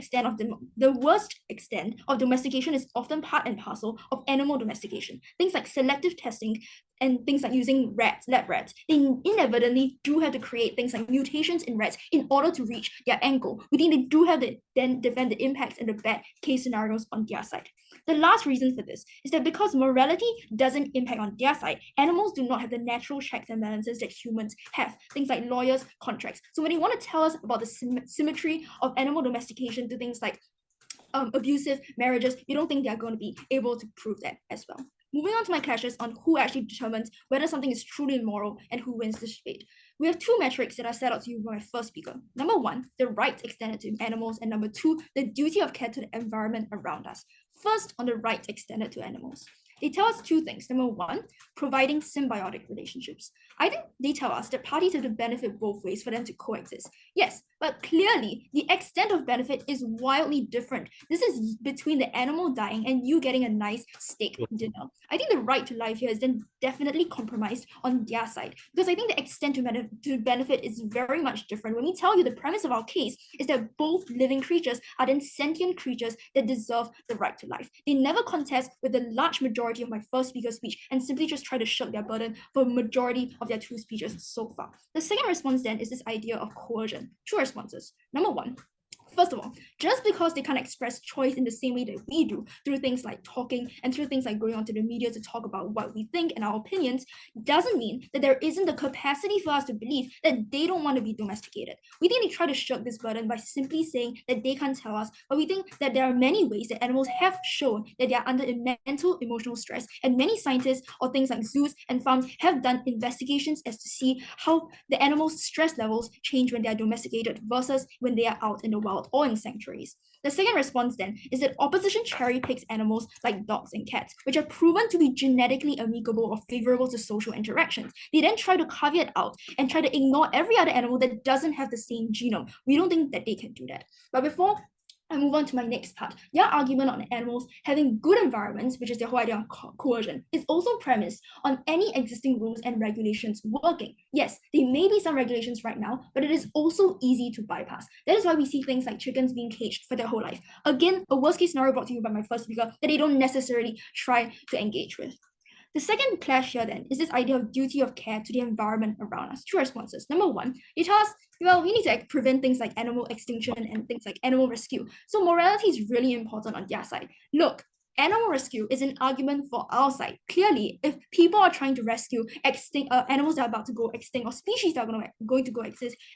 extent of domestication is often part and parcel of animal domestication. Things like selective testing and things like using lab rats, they inadvertently do have to create things like mutations in rats in order to reach their end goal. We think they do have to then defend the impacts and the bad case scenarios on their side. The last reason for this is that because morality doesn't impact on their side, animals do not have the natural checks and balances that humans have, things like lawyers, contracts. So when they want to tell us about the symmetry of animal domestication to things like abusive marriages, you don't think they're going to be able to prove that as well. Moving on to my clashes on who actually determines whether something is truly immoral and who wins this debate. We have 2 metrics that I set out to you by my first speaker. Number 1, the rights extended to animals, and number 2, the duty of care to the environment around us. First, on the rights extended to animals. They tell us two things. Number one, providing symbiotic relationships. I think they tell us that parties have to benefit both ways for them to coexist. Yes, but clearly the extent of benefit is wildly different. This is between the animal dying and you getting a nice steak dinner. I think the right to life here is then definitely compromised on their side, because I think the extent to benefit is very much different. When we tell you the premise of our case is that both living creatures are then sentient creatures that deserve the right to life. They never contest with the large majority of my first speaker's speech and simply just try to shirk their burden for a majority of their two speeches so far. The second response then is this idea of coercion. Two responses. Number one, first of all, just because they can't express choice in the same way that we do, through things like talking and through things like going onto the media to talk about what we think and our opinions, doesn't mean that there isn't the capacity for us to believe that they don't want to be domesticated. We think they try to shirk this burden by simply saying that they can't tell us, but we think that there are many ways that animals have shown that they are under mental emotional stress, and many scientists or things like zoos and farms have done investigations as to see how the animals' stress levels change when they are domesticated versus when they are out in the wild or in sanctuaries. The second response then is that opposition cherry picks animals like dogs and cats, which are proven to be genetically amicable or favorable to social interactions. They then try to caveat out and try to ignore every other animal that doesn't have the same genome. We don't think that they can do that. But before I move on to my next part, their argument on animals having good environments, which is their whole idea of coercion, is also premised on any existing rules and regulations working. Yes, there may be some regulations right now, but it is also easy to bypass. That is why we see things like chickens being caged for their whole life. Again, a worst case scenario brought to you by my first speaker that they don't necessarily try to engage with. The second clash here then is this idea of duty of care to the environment around us. Two responses. Number one, it tells us, well, we need to prevent things like animal extinction and things like animal rescue. So morality is really important on their side. Look, animal rescue is an argument for our side. Clearly, if people are trying to rescue animals that are about to go extinct or species that are going to go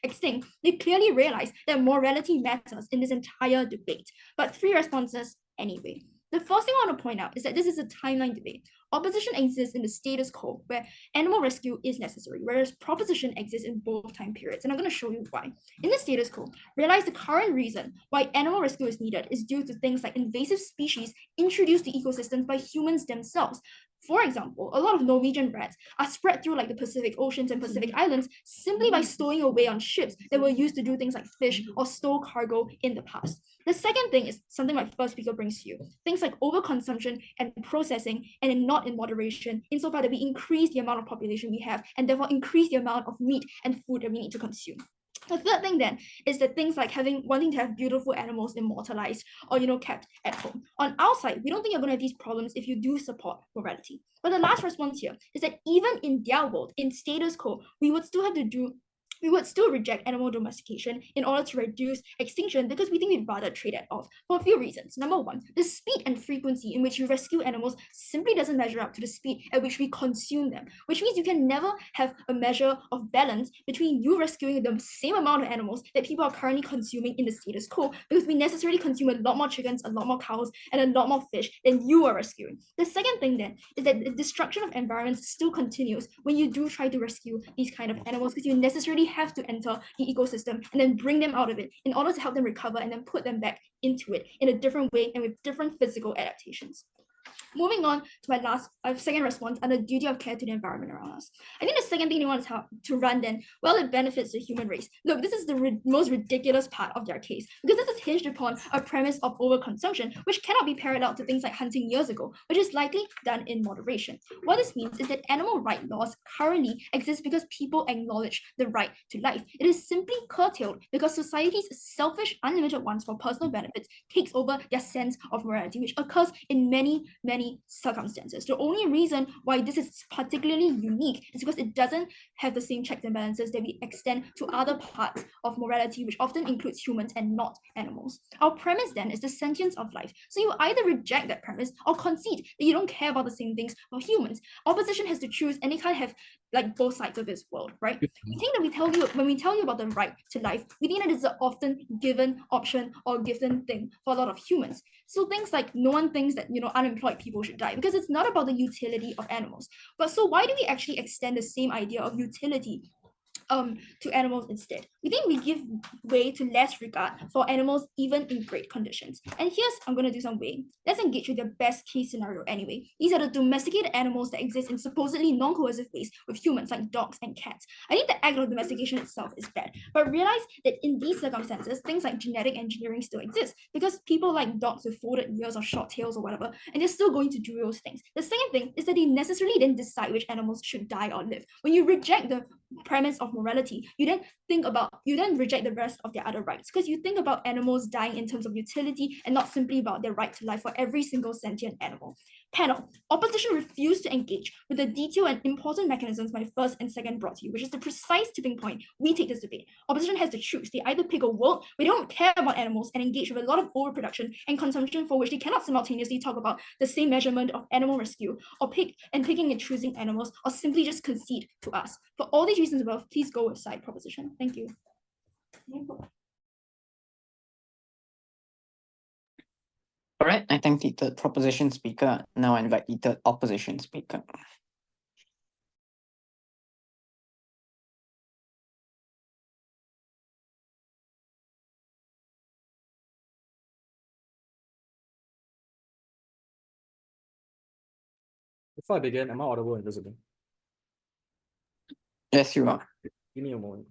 extinct, they clearly realize that morality matters in this entire debate. But three responses anyway. The first thing I want to point out is that this is a timeline debate. Opposition exists in the status quo, where animal rescue is necessary, whereas proposition exists in both time periods. And I'm going to show you why. In the status quo, realize the current reason why animal rescue is needed is due to things like invasive species introduced to ecosystems by humans themselves. For example, a lot of Norwegian rats are spread through like the Pacific Oceans and Pacific Islands simply by stowing away on ships that were used to do things like fish or stow cargo in the past. The second thing is something my first speaker brings to you. Things like overconsumption and processing, and not in moderation, insofar that we increase the amount of population we have and therefore increase the amount of meat and food that we need to consume. The third thing then is that things like wanting to have beautiful animals immortalized or kept at home. On our side, we don't think you're going to have these problems if you do support morality. But the last response here is that even in their world, in status quo, we would still reject animal domestication in order to reduce extinction, because we think we'd rather trade that off for a few reasons. Number one, the speed and frequency in which you rescue animals simply doesn't measure up to the speed at which we consume them, which means you can never have a measure of balance between you rescuing the same amount of animals that people are currently consuming in the status quo, because we necessarily consume a lot more chickens, a lot more cows, and a lot more fish than you are rescuing. The second thing then is that the destruction of environments still continues when you do try to rescue these kind of animals, because you necessarily have to enter the ecosystem and then bring them out of it in order to help them recover and then put them back into it in a different way and with different physical adaptations. Moving on to my second response on the duty of care to the environment around us. I think the second thing they want to run then, well, it benefits the human race. Look, this is the most ridiculous part of their case, because this is hinged upon a premise of overconsumption, which cannot be paralleled to things like hunting years ago, which is likely done in moderation. What this means is that animal rights laws currently exist because people acknowledge the right to life. It is simply curtailed because society's selfish, unlimited wants for personal benefits takes over their sense of morality, which occurs in many circumstances. The only reason why this is particularly unique is because it doesn't have the same checks and balances that we extend to other parts of morality, which often includes humans and not animals. Our premise then is the sentience of life. So you either reject that premise or concede that you don't care about the same things for humans. Opposition has to choose, and they can't have like both sides of this world, right? We think that when we tell you about the right to life, we think that it's an often given option or given thing for a lot of humans. So things like no one thinks that unemployed people should die, because it's not about the utility of animals. But so why do we actually extend the same idea of utility to animals instead. We think we give way to less regard for animals even in great conditions. And here's, I'm going to do some weighing. Let's engage with the best case scenario anyway. These are the domesticated animals that exist in supposedly non-coercive ways with humans like dogs and cats. I think the act of domestication itself is bad, but realize that in these circumstances, things like genetic engineering still exist because people like dogs with folded ears or short tails or whatever, and they're still going to do those things. The second thing is that they necessarily then decide which animals should die or live. When you reject the premise of morality, you then reject the rest of their other rights, because you think about animals dying in terms of utility and not simply about their right to life for every single sentient animal. Panel, opposition refused to engage with the detailed and important mechanisms my first and second brought to you, which is the precise tipping point we take this debate. Opposition has to choose. They either pick a world where they don't care about animals and engage with a lot of overproduction and consumption for which they cannot simultaneously talk about the same measurement of animal rescue, or picking and choosing animals, or simply just concede to us. For all these reasons above, please go with side proposition. Thank you. All right, I thank the third proposition speaker. Now I invite the third opposition speaker. Before I begin, am I audible and visible? Yes, you are. Give me a moment.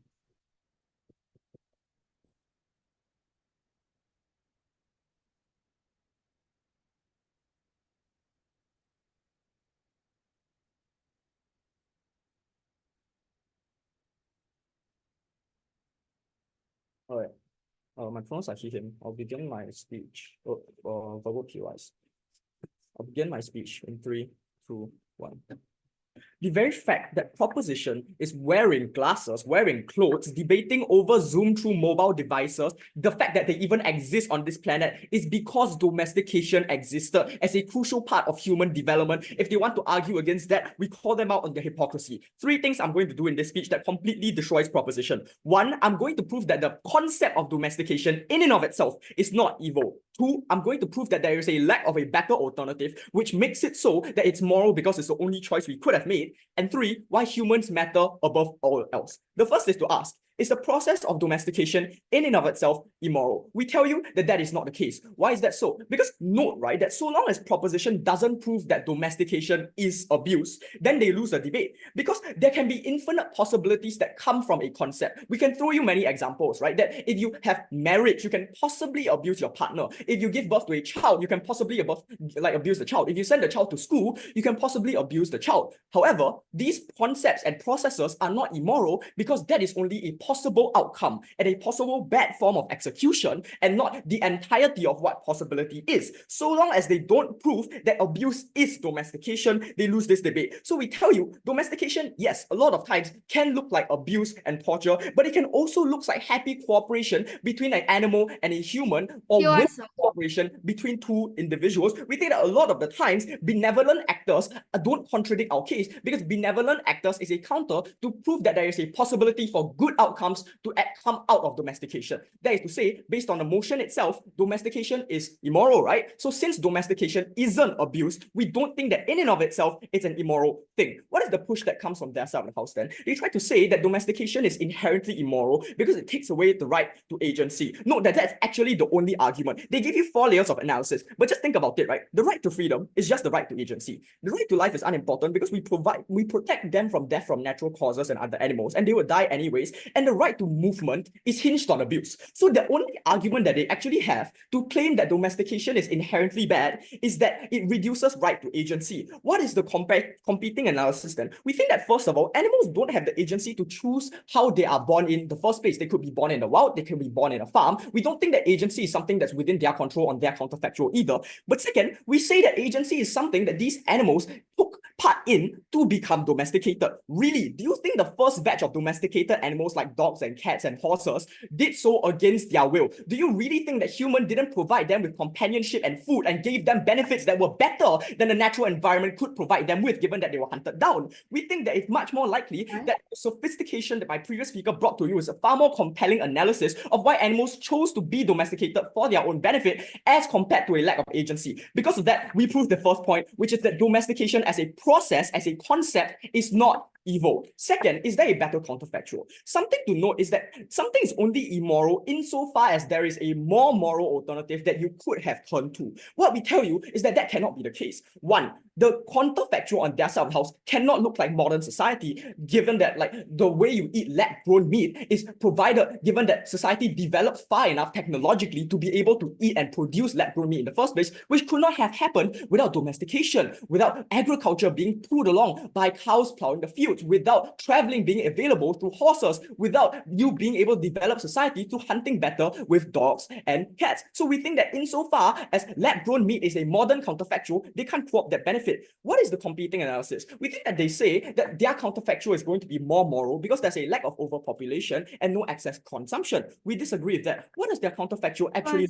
All right. My phone's actually him. I'll begin my speech. Verbal POIs. I'll begin my speech in 3, 2, 1. The very fact that proposition is wearing glasses, wearing clothes, debating over Zoom through mobile devices, the fact that they even exist on this planet is because domestication existed as a crucial part of human development. If they want to argue against that, we call them out on their hypocrisy. 3 things I'm going to do in this speech that completely destroys proposition. 1, I'm going to prove that the concept of domestication in and of itself is not evil. 2, I'm going to prove that there is a lack of a better alternative, which makes it so that it's moral because it's the only choice we could have made. And 3, why humans matter above all else. The first is to ask, is the process of domestication in and of itself immoral? We tell you that that is not the case. Why is that so? Because note, right, that so long as proposition doesn't prove that domestication is abuse, then they lose the debate. Because there can be infinite possibilities that come from a concept. We can throw you many examples, right? That if you have marriage, you can possibly abuse your partner. If you give birth to a child, you can possibly abuse the child. If you send the child to school, you can possibly abuse the child. However, these concepts and processes are not immoral because that is only a possible outcome and a possible bad form of execution and not the entirety of what possibility is. So long as they don't prove that abuse is domestication, they lose this debate. So we tell you, domestication, yes, a lot of times can look like abuse and torture, but it can also look like happy cooperation between an animal and a human, or with cooperation between 2 individuals. We think that a lot of the times, benevolent actors don't contradict our case because benevolent actors is a counter to prove that there is a possibility for good outcomes to come out of domestication. That is to say, based on the motion itself, domestication is immoral, right? So since domestication isn't abuse, we don't think that in and of itself it's an immoral thing. What is the push that comes from their side of the house then? They try to say that domestication is inherently immoral because it takes away the right to agency. Note that that's actually the only argument. They give you 4 layers of analysis, but just think about it, right? The right to freedom is just the right to agency. The right to life is unimportant because we protect them from death from natural causes and other animals, and they will die anyways. And the right to movement is hinged on abuse. So the only argument that they actually have to claim that domestication is inherently bad is that it reduces right to agency. What is the competing analysis then? We think that first of all, animals don't have the agency to choose how they are born in the first place. They could be born in the wild, they could be born in a farm. We don't think that agency is something that's within their control on their counterfactual either. But second, we say that agency is something that these animals took part in to become domesticated. Really, do you think the first batch of domesticated animals like dogs and cats and horses did so against their will? Do you really think that humans didn't provide them with companionship and food and gave them benefits that were better than the natural environment could provide them with, given that they were hunted down? We think that it's much more likely that the sophistication that my previous speaker brought to you is a far more compelling analysis of why animals chose to be domesticated for their own benefit as compared to a lack of agency. Because of that, we prove the first point, which is that domestication as a process, as a concept, is not evil. Second, is there a better counterfactual? Something to note is that something is only immoral insofar as there is a more moral alternative that you could have turned to. What we tell you is that that cannot be the case. One, the counterfactual on their side of the house cannot look like modern society, given that like the way you eat lab-grown meat is provided, given that society developed far enough technologically to be able to eat and produce lab-grown meat in the first place, which could not have happened without domestication, without agriculture being pulled along by cows plowing the fields, without traveling being available through horses, without you being able to develop society to hunting better with dogs and cats. So we think that insofar as lab-grown meat is a modern counterfactual, they can't co-opt that benefit. What is the competing analysis? We think that they say that their counterfactual is going to be more moral because there's a lack of overpopulation and no excess consumption. We disagree with that. What does their counterfactual actually?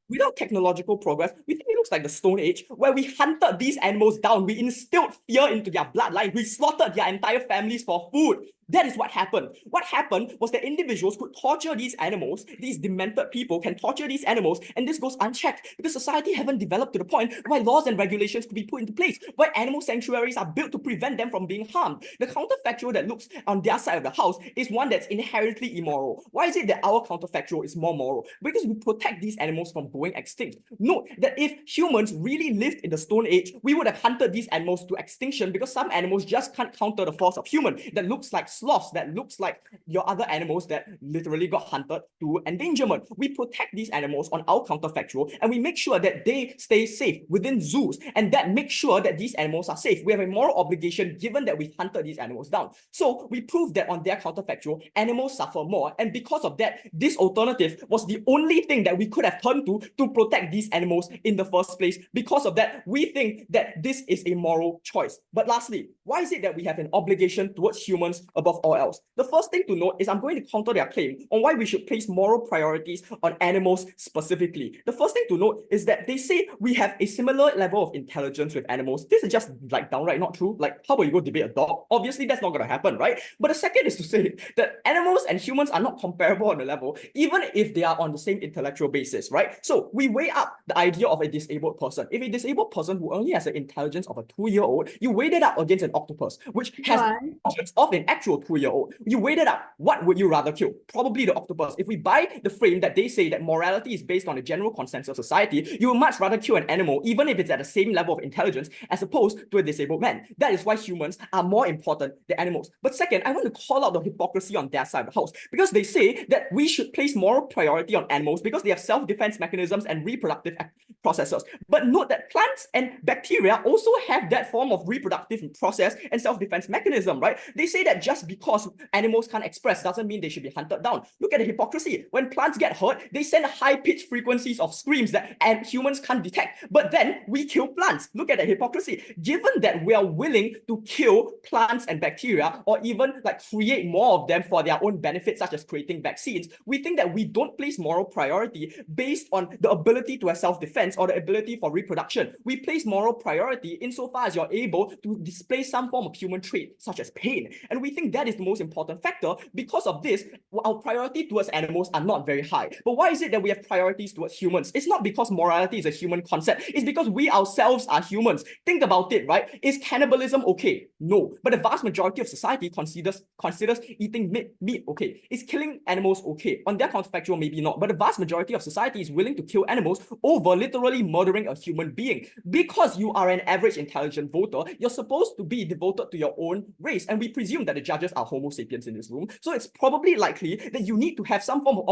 Without technological progress, we think it looks like the Stone Age, where we hunted these animals down, we instilled fear into their bloodline, we slaughtered their entire families for food. That is what happened. What happened was that individuals could torture these animals, these demented people can torture these animals, and this goes unchecked because society haven't developed to the point where laws and regulations could be put into place, where animal sanctuaries are built to prevent them from being harmed. The counterfactual that looks on their side of the house is one that's inherently immoral. Why is it that our counterfactual is more moral? Because we protect these animals from going extinct. Note that if humans really lived in the Stone Age, we would have hunted these animals to extinction because some animals just can't counter the force of human that looks like sloths, that looks like your other animals that literally got hunted to endangerment. We protect these animals on our counterfactual and we make sure that they stay safe within zoos and that makes sure that these animals are safe. We have a moral obligation given that we've hunted these animals down. So we prove that on their counterfactual, animals suffer more, and because of that, this alternative was the only thing that we could have turned to protect these animals in the first place. Because of that, we think that this is a moral choice. But lastly, why is it that we have an obligation towards humans above all else? The first thing to note is I'm going to counter their claim on why we should place moral priorities on animals specifically. The first thing to note is that they say we have a similar level of intelligence with animals. This is just like downright not true. Like, how about you go debate a dog? Obviously, that's not going to happen, right? But the second is to say that animals and humans are not comparable on a level, even if they are on the same intellectual basis, right? So we weigh up the idea of a disabled person. If a disabled person who only has the intelligence of a 2-year-old, you weigh that up against an octopus, which has the intelligence of an actual 2-year-old. You weigh that up. What would you rather kill? Probably the octopus. If we buy the frame that they say that morality is based on a general consensus of society, you would much rather kill an animal, even if it's at the same level of intelligence, as opposed to a disabled man. That is why humans are more important than animals. But second, I want to call out the hypocrisy on their side of the house, because they say that we should place moral priority on animals because they have self-defense mechanisms and reproductive processes. But note that plants and bacteria also have that form of reproductive process and self-defense mechanism, right? They say that just because animals can't express doesn't mean they should be hunted down. Look at the hypocrisy. When plants get hurt, they send high-pitched frequencies of screams that humans can't detect. But then we kill plants. Look at the hypocrisy. Given that we are willing to kill plants and bacteria, or even like create more of them for their own benefit, such as creating vaccines, we think that we don't place moral priority based on the ability to have self-defense or the ability for reproduction. We place moral priority insofar as you're able to display some form of human trait, such as pain. And we think that is the most important factor. Because of this, our priority towards animals are not very high. But why is it that we have priorities towards humans? It's not because morality is a human concept. It's because we ourselves are humans. Think about it, right? Is cannibalism okay? No. But the vast majority of society considers eating meat okay. Is killing animals okay? On their counterfactual, maybe not. But the vast majority of society is willing to kill animals over literally murdering a human being. Because you are an average intelligent voter, you're supposed to be devoted to your own race. And we presume that the judges are Homo sapiens in this room. So it's probably likely that you need to have some form of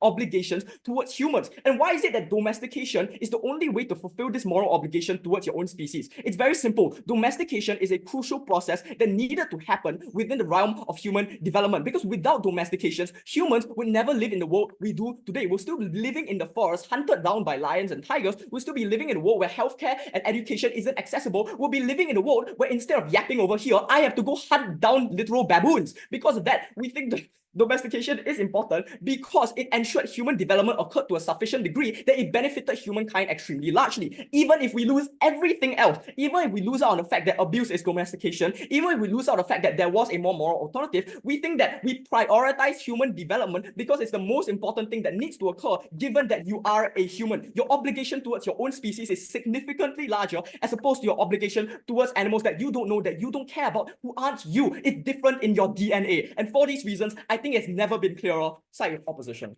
obligations towards humans. And why is it that domestication is the only way to fulfill this moral obligation towards your own species? It's very simple. Domestication is a crucial process that needed to happen within the realm of human development, because without domestication, humans would never live in the world we do today. We'll still be living in the forest, hunted down by lions and tigers. We'll still be living in a world where healthcare and education isn't accessible. We'll be living in a world where instead of yapping over here, I have to go hunt down literal baboons. Because of that, we think that domestication is important because it ensured human development occurred to a sufficient degree that it benefited humankind extremely largely. Even if we lose everything else, even if we lose out on the fact that abuse is domestication, even if we lose out on the fact that there was a more moral alternative, we think that we prioritize human development because it's the most important thing that needs to occur given that you are a human. Your obligation towards your own species is significantly larger as opposed to your obligation towards animals that you don't know, that you don't care about, who aren't you. It's different in your DNA. And for these reasons, I think it's never been clearer. Side with opposition.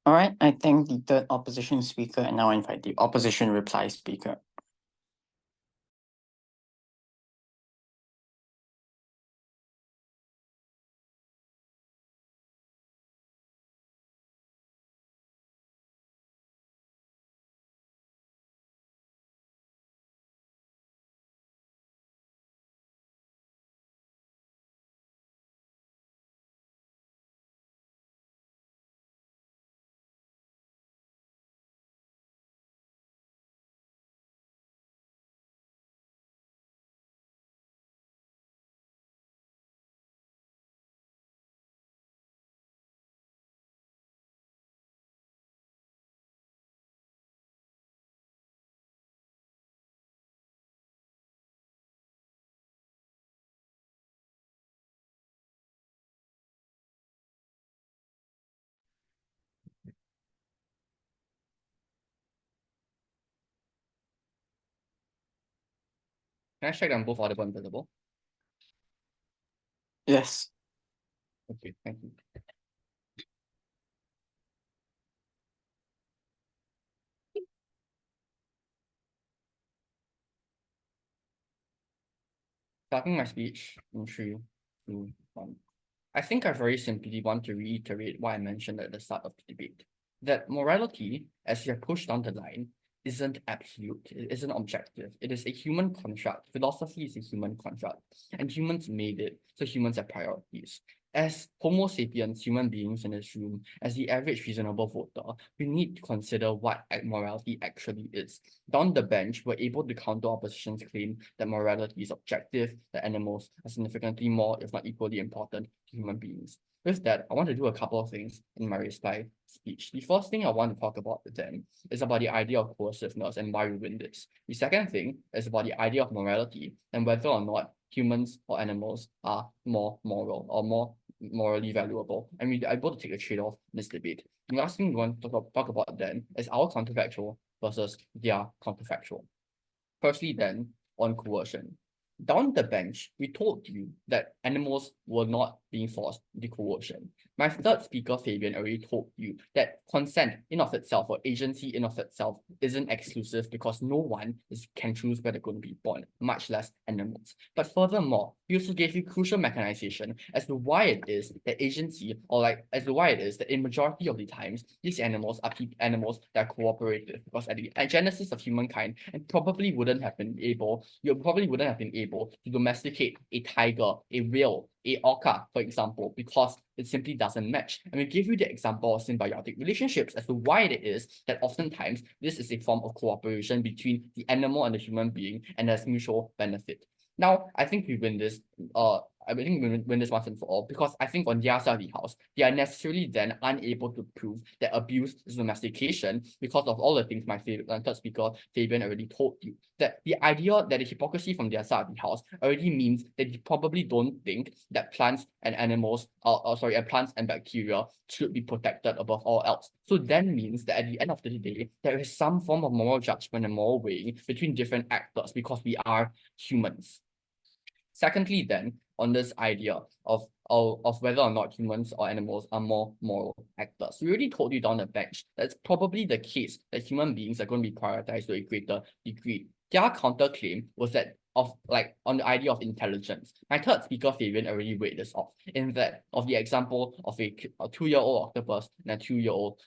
All right, I thank the third opposition speaker and now invite the opposition reply speaker. Can I check them both audible and visible? Yes. Okay, thank you. Starting my speech in 3, 2, 1. I think I very simply want to reiterate what I mentioned at the start of the debate, that morality, as you have pushed down the line, isn't absolute, it isn't objective. It is a human construct. Philosophy is a human construct, and humans made it, so humans have priorities. As Homo sapiens, human beings in this room, as the average reasonable voter, we need to consider what morality actually is. Down the bench, we're able to counter opposition's claim that morality is objective, that animals are significantly more, if not equally important, to human beings. With that, I want to do a couple of things in my reply speech. The first thing I want to talk about then is about the idea of coerciveness and why we win this. The second thing is about the idea of morality and whether or not humans or animals are more moral or more morally valuable. And we are able to take a trade-off in this debate. The last thing we want to talk about then is our counterfactual versus their counterfactual. Firstly then, on coercion. Down the bench, we told you that animals were not being forced into coercion. My third speaker, Fabian, already told you that consent in of itself or agency in of itself isn't exclusive because no one can choose where they're going to be born, much less animals. But furthermore, he also gave you crucial mechanization as to why it is that agency, or as to why it is that in majority of the times, these animals are animals that are cooperative, because at the genesis of humankind, and probably wouldn't have been able to domesticate a tiger, a whale, a orca, for example, because it simply doesn't match. And we give you the example of symbiotic relationships as to why it is that oftentimes this is a form of cooperation between the animal and the human being, and there's mutual benefit. Now, I think we win this. I think we win this once and for all, because I think on their side of the house, they are necessarily then unable to prove that abuse is domestication because of all the things my third speaker, Fabian, already told you. That the idea that the hypocrisy from their side of the house already means that you probably don't think that plants and animals, plants and bacteria should be protected above all else. So then means that at the end of the day, there is some form of moral judgment and moral weighing between different actors because we are humans. Secondly, then, on this idea of whether or not humans or animals are more moral actors. We already told you down the bench that it's probably the case that human beings are going to be prioritized to a greater degree. Their counterclaim was that on the idea of intelligence. My third speaker, Fabian, already weighed this off in that of the example of a 2-year-old octopus and a 2-year-old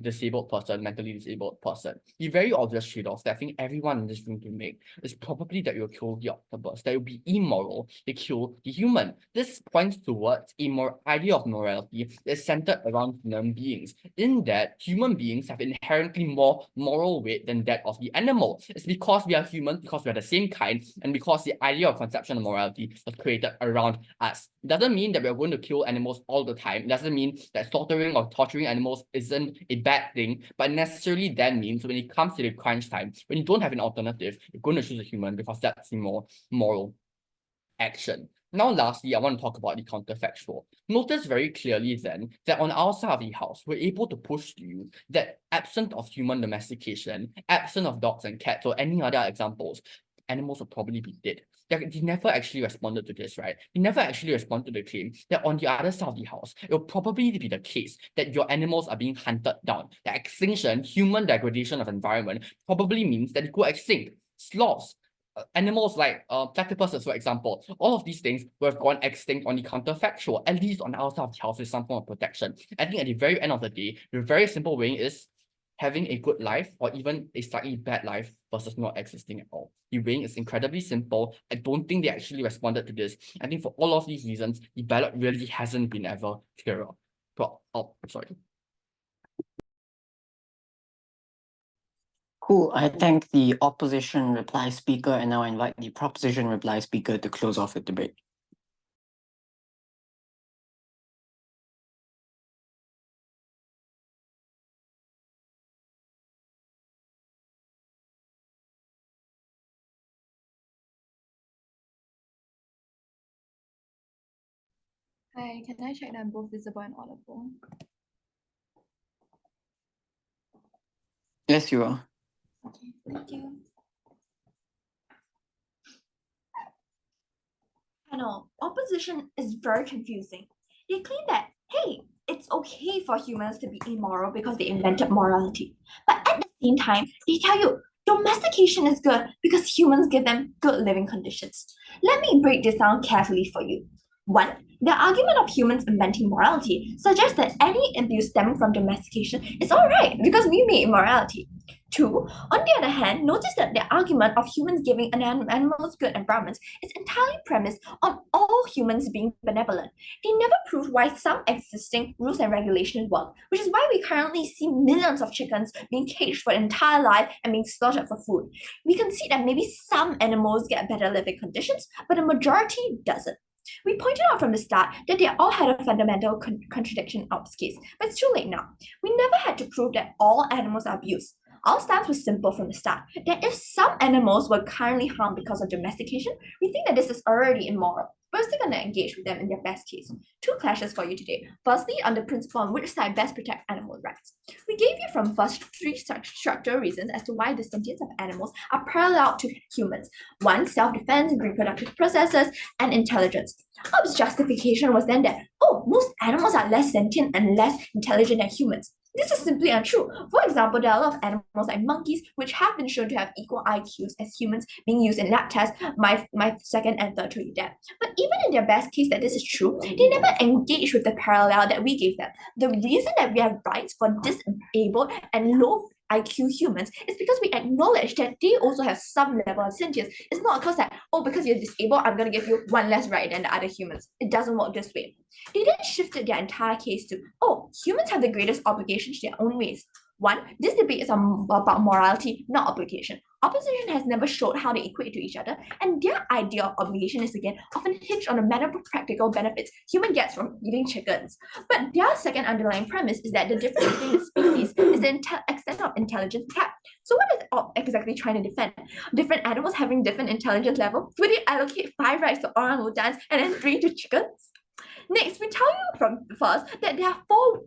disabled person, mentally disabled person. The very obvious trade-off that I think everyone in this room can make is probably that you'll kill the octopus, that it will be immoral to kill the human. This points towards a more idea of morality that's centered around human beings, in that human beings have inherently more moral weight than that of the animal. It's because we are human, because we are the same kind, and because the idea of conception of morality was created around us. It doesn't mean that we're going to kill animals all the time. It doesn't mean that slaughtering or torturing animals isn't a bad thing, but necessarily that means when it comes to the crunch time, when you don't have an alternative, you're going to choose a human because that's the more moral action. Now, lastly, I want to talk about the counterfactual. Notice very clearly then that on our side of the house, we're able to push to you that absent of human domestication, absent of dogs and cats or any other examples, animals will probably be dead. They never actually responded to this, right? They never actually responded to the claim that on the other side of the house, it will probably be the case that your animals are being hunted down. The extinction, human degradation of environment probably means that they go extinct. Sloths, animals like platypuses, for example, all of these things will have gone extinct on the counterfactual, at least on our side of the house with some form of protection. I think at the very end of the day, the very simple way is having a good life or even a slightly bad life versus not existing at all. The weighing is incredibly simple. I don't think they actually responded to this. I think for all of these reasons, the ballot really hasn't been ever clearer. Sorry. Cool. I thank the opposition reply speaker and now invite the proposition reply speaker to close off the debate. Hi, can I check that I'm both visible and audible? Yes, you are. Okay, thank you. Panel, opposition is very confusing. They claim that, hey, it's okay for humans to be immoral because they invented morality. But at the same time, they tell you domestication is good because humans give them good living conditions. Let me break this down carefully for you. 1. The argument of humans inventing morality suggests that any abuse stemming from domestication is alright because we made morality. 2. On the other hand, notice that the argument of humans giving animals good environments is entirely premised on all humans being benevolent. They never prove why some existing rules and regulations work, which is why we currently see millions of chickens being caged for an entire life and being slaughtered for food. We can see that maybe some animals get better living conditions, but the majority doesn't. We pointed out from the start that they all had a fundamental contradiction in this case, but it's too late now. We never had to prove that all animals are abused. Our stance was simple from the start, that if some animals were currently harmed because of domestication, we think that this is already immoral. We're still going to engage with them in their best case. 2 clashes for you today. Firstly, on the principle on which side best protects animal rights. We gave you from first 3 structural reasons as to why the sentience of animals are parallel to humans. 1, self-defense, reproductive processes, and intelligence. Our justification was then that, oh, most animals are less sentient and less intelligent than humans. This is simply untrue. For example, there are a lot of animals like monkeys which have been shown to have equal IQs as humans being used in lab tests. My second and third told you that. But even in their best case that this is true, they never engage with the parallel that we gave them. The reason that we have rights for disabled and low IQ humans is because we acknowledge that they also have some level of sentience. It's not because that, oh, because you're disabled, I'm going to give you one less right than the other humans. It doesn't work this way. They then shifted their entire case to, oh, humans have the greatest obligation to their own ways. 1, this debate is about morality, not obligation. Opposition has never showed how they equate to each other, and their idea of obligation is again often hinged on the manner of practical benefits human gets from eating chickens. But their second underlying premise is that the difference between the species is the extent of intelligence cap. So what is Op exactly trying to defend? Different animals having different intelligence level? Would they allocate 5 rights to orangutans and then 3 to chickens? Next, we tell you from first that there are 4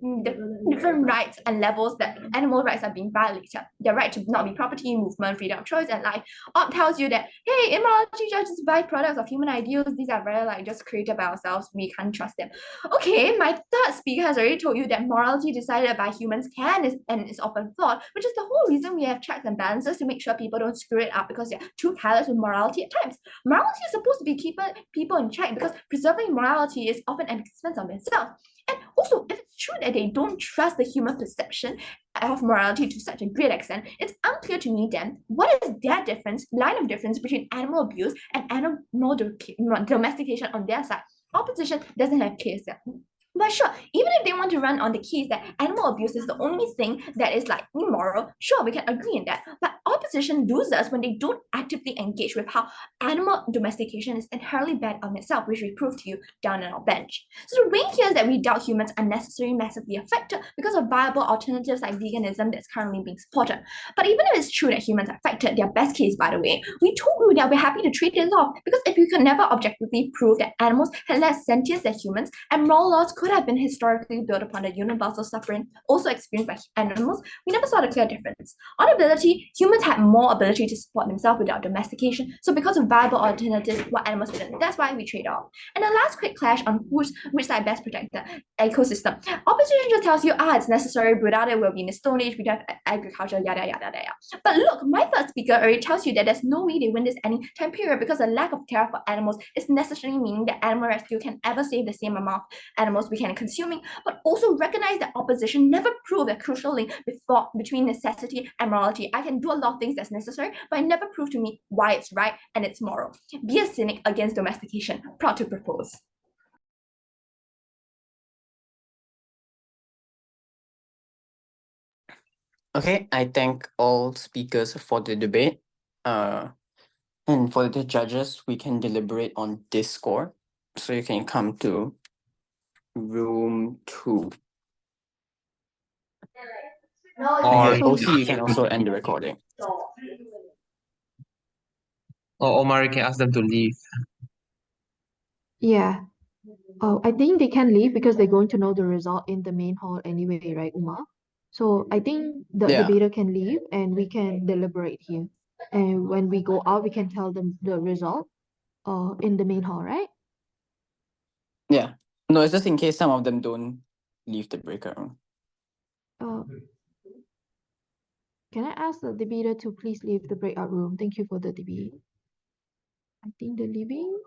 different rights and levels that animal rights are being violated. The right to not be property, movement, freedom of choice, and life. Op tells you that, hey, immorality judges byproducts of human ideals. These are very just created by ourselves. We can't trust them. Okay, my third speaker has already told you that morality decided by humans and is often flawed, which is the whole reason we have checks and balances to make sure people don't screw it up because they're too careless with morality at times. Morality is supposed to be keeping people in check because preserving morality is often an expense on themselves. And also, if it's true that they don't trust the human perception of morality to such a great extent, it's unclear to me then what is their line of difference between animal abuse and animal domestication on their side. Opposition doesn't have clear But sure, even if they want to run on the case that animal abuse is the only thing that is like immoral, sure, we can agree in that. But opposition loses when they don't actively engage with how animal domestication is inherently bad on itself, which we proved to you down on our bench. So the way here is that we doubt humans are necessarily massively affected because of viable alternatives like veganism that's currently being supported. But even if it's true that humans are affected, their best case, by the way, we told you that we're happy to trade this off because if you could never objectively prove that animals had less sentience than humans, and moral laws could have been historically built upon the universal suffering also experienced by animals, we never saw the clear difference. On ability, humans had more ability to support themselves without domestication, so because of viable alternatives, what animals didn't. That's why we trade off. And the last quick clash on which side best protect the ecosystem. Opposition just tells you, it's necessary, without it we'll be in the Stone Age, we don't have agriculture, yada yada yada. But look, my third speaker already tells you that there's no way they win this any time period because the lack of care for animals is necessarily meaning that animal rescue can ever save the same amount of animals we can consuming, but also recognize that opposition never proved a crucial link between necessity and morality. I can do a lot of things that's necessary, but it never proved to me why it's right and it's moral. Be a cynic against domestication. Proud to propose. Okay, I thank all speakers for the debate. And for the judges, we can deliberate on this score. So you can come to room 2. Or And OC, you can also end the recording. Omar, you can ask them to leave. Yeah. Oh, I think they can leave because they're going to know the result in the main hall anyway, right, Uma? So I think the Yeah. debater can leave and we can deliberate here. And when we go out, we can tell them the result in the main hall, right? Yeah. No, it's just in case some of them don't leave the breakout room. Uh, can I ask the debater to please leave the breakout room? Thank you for the debate. I think they're leaving.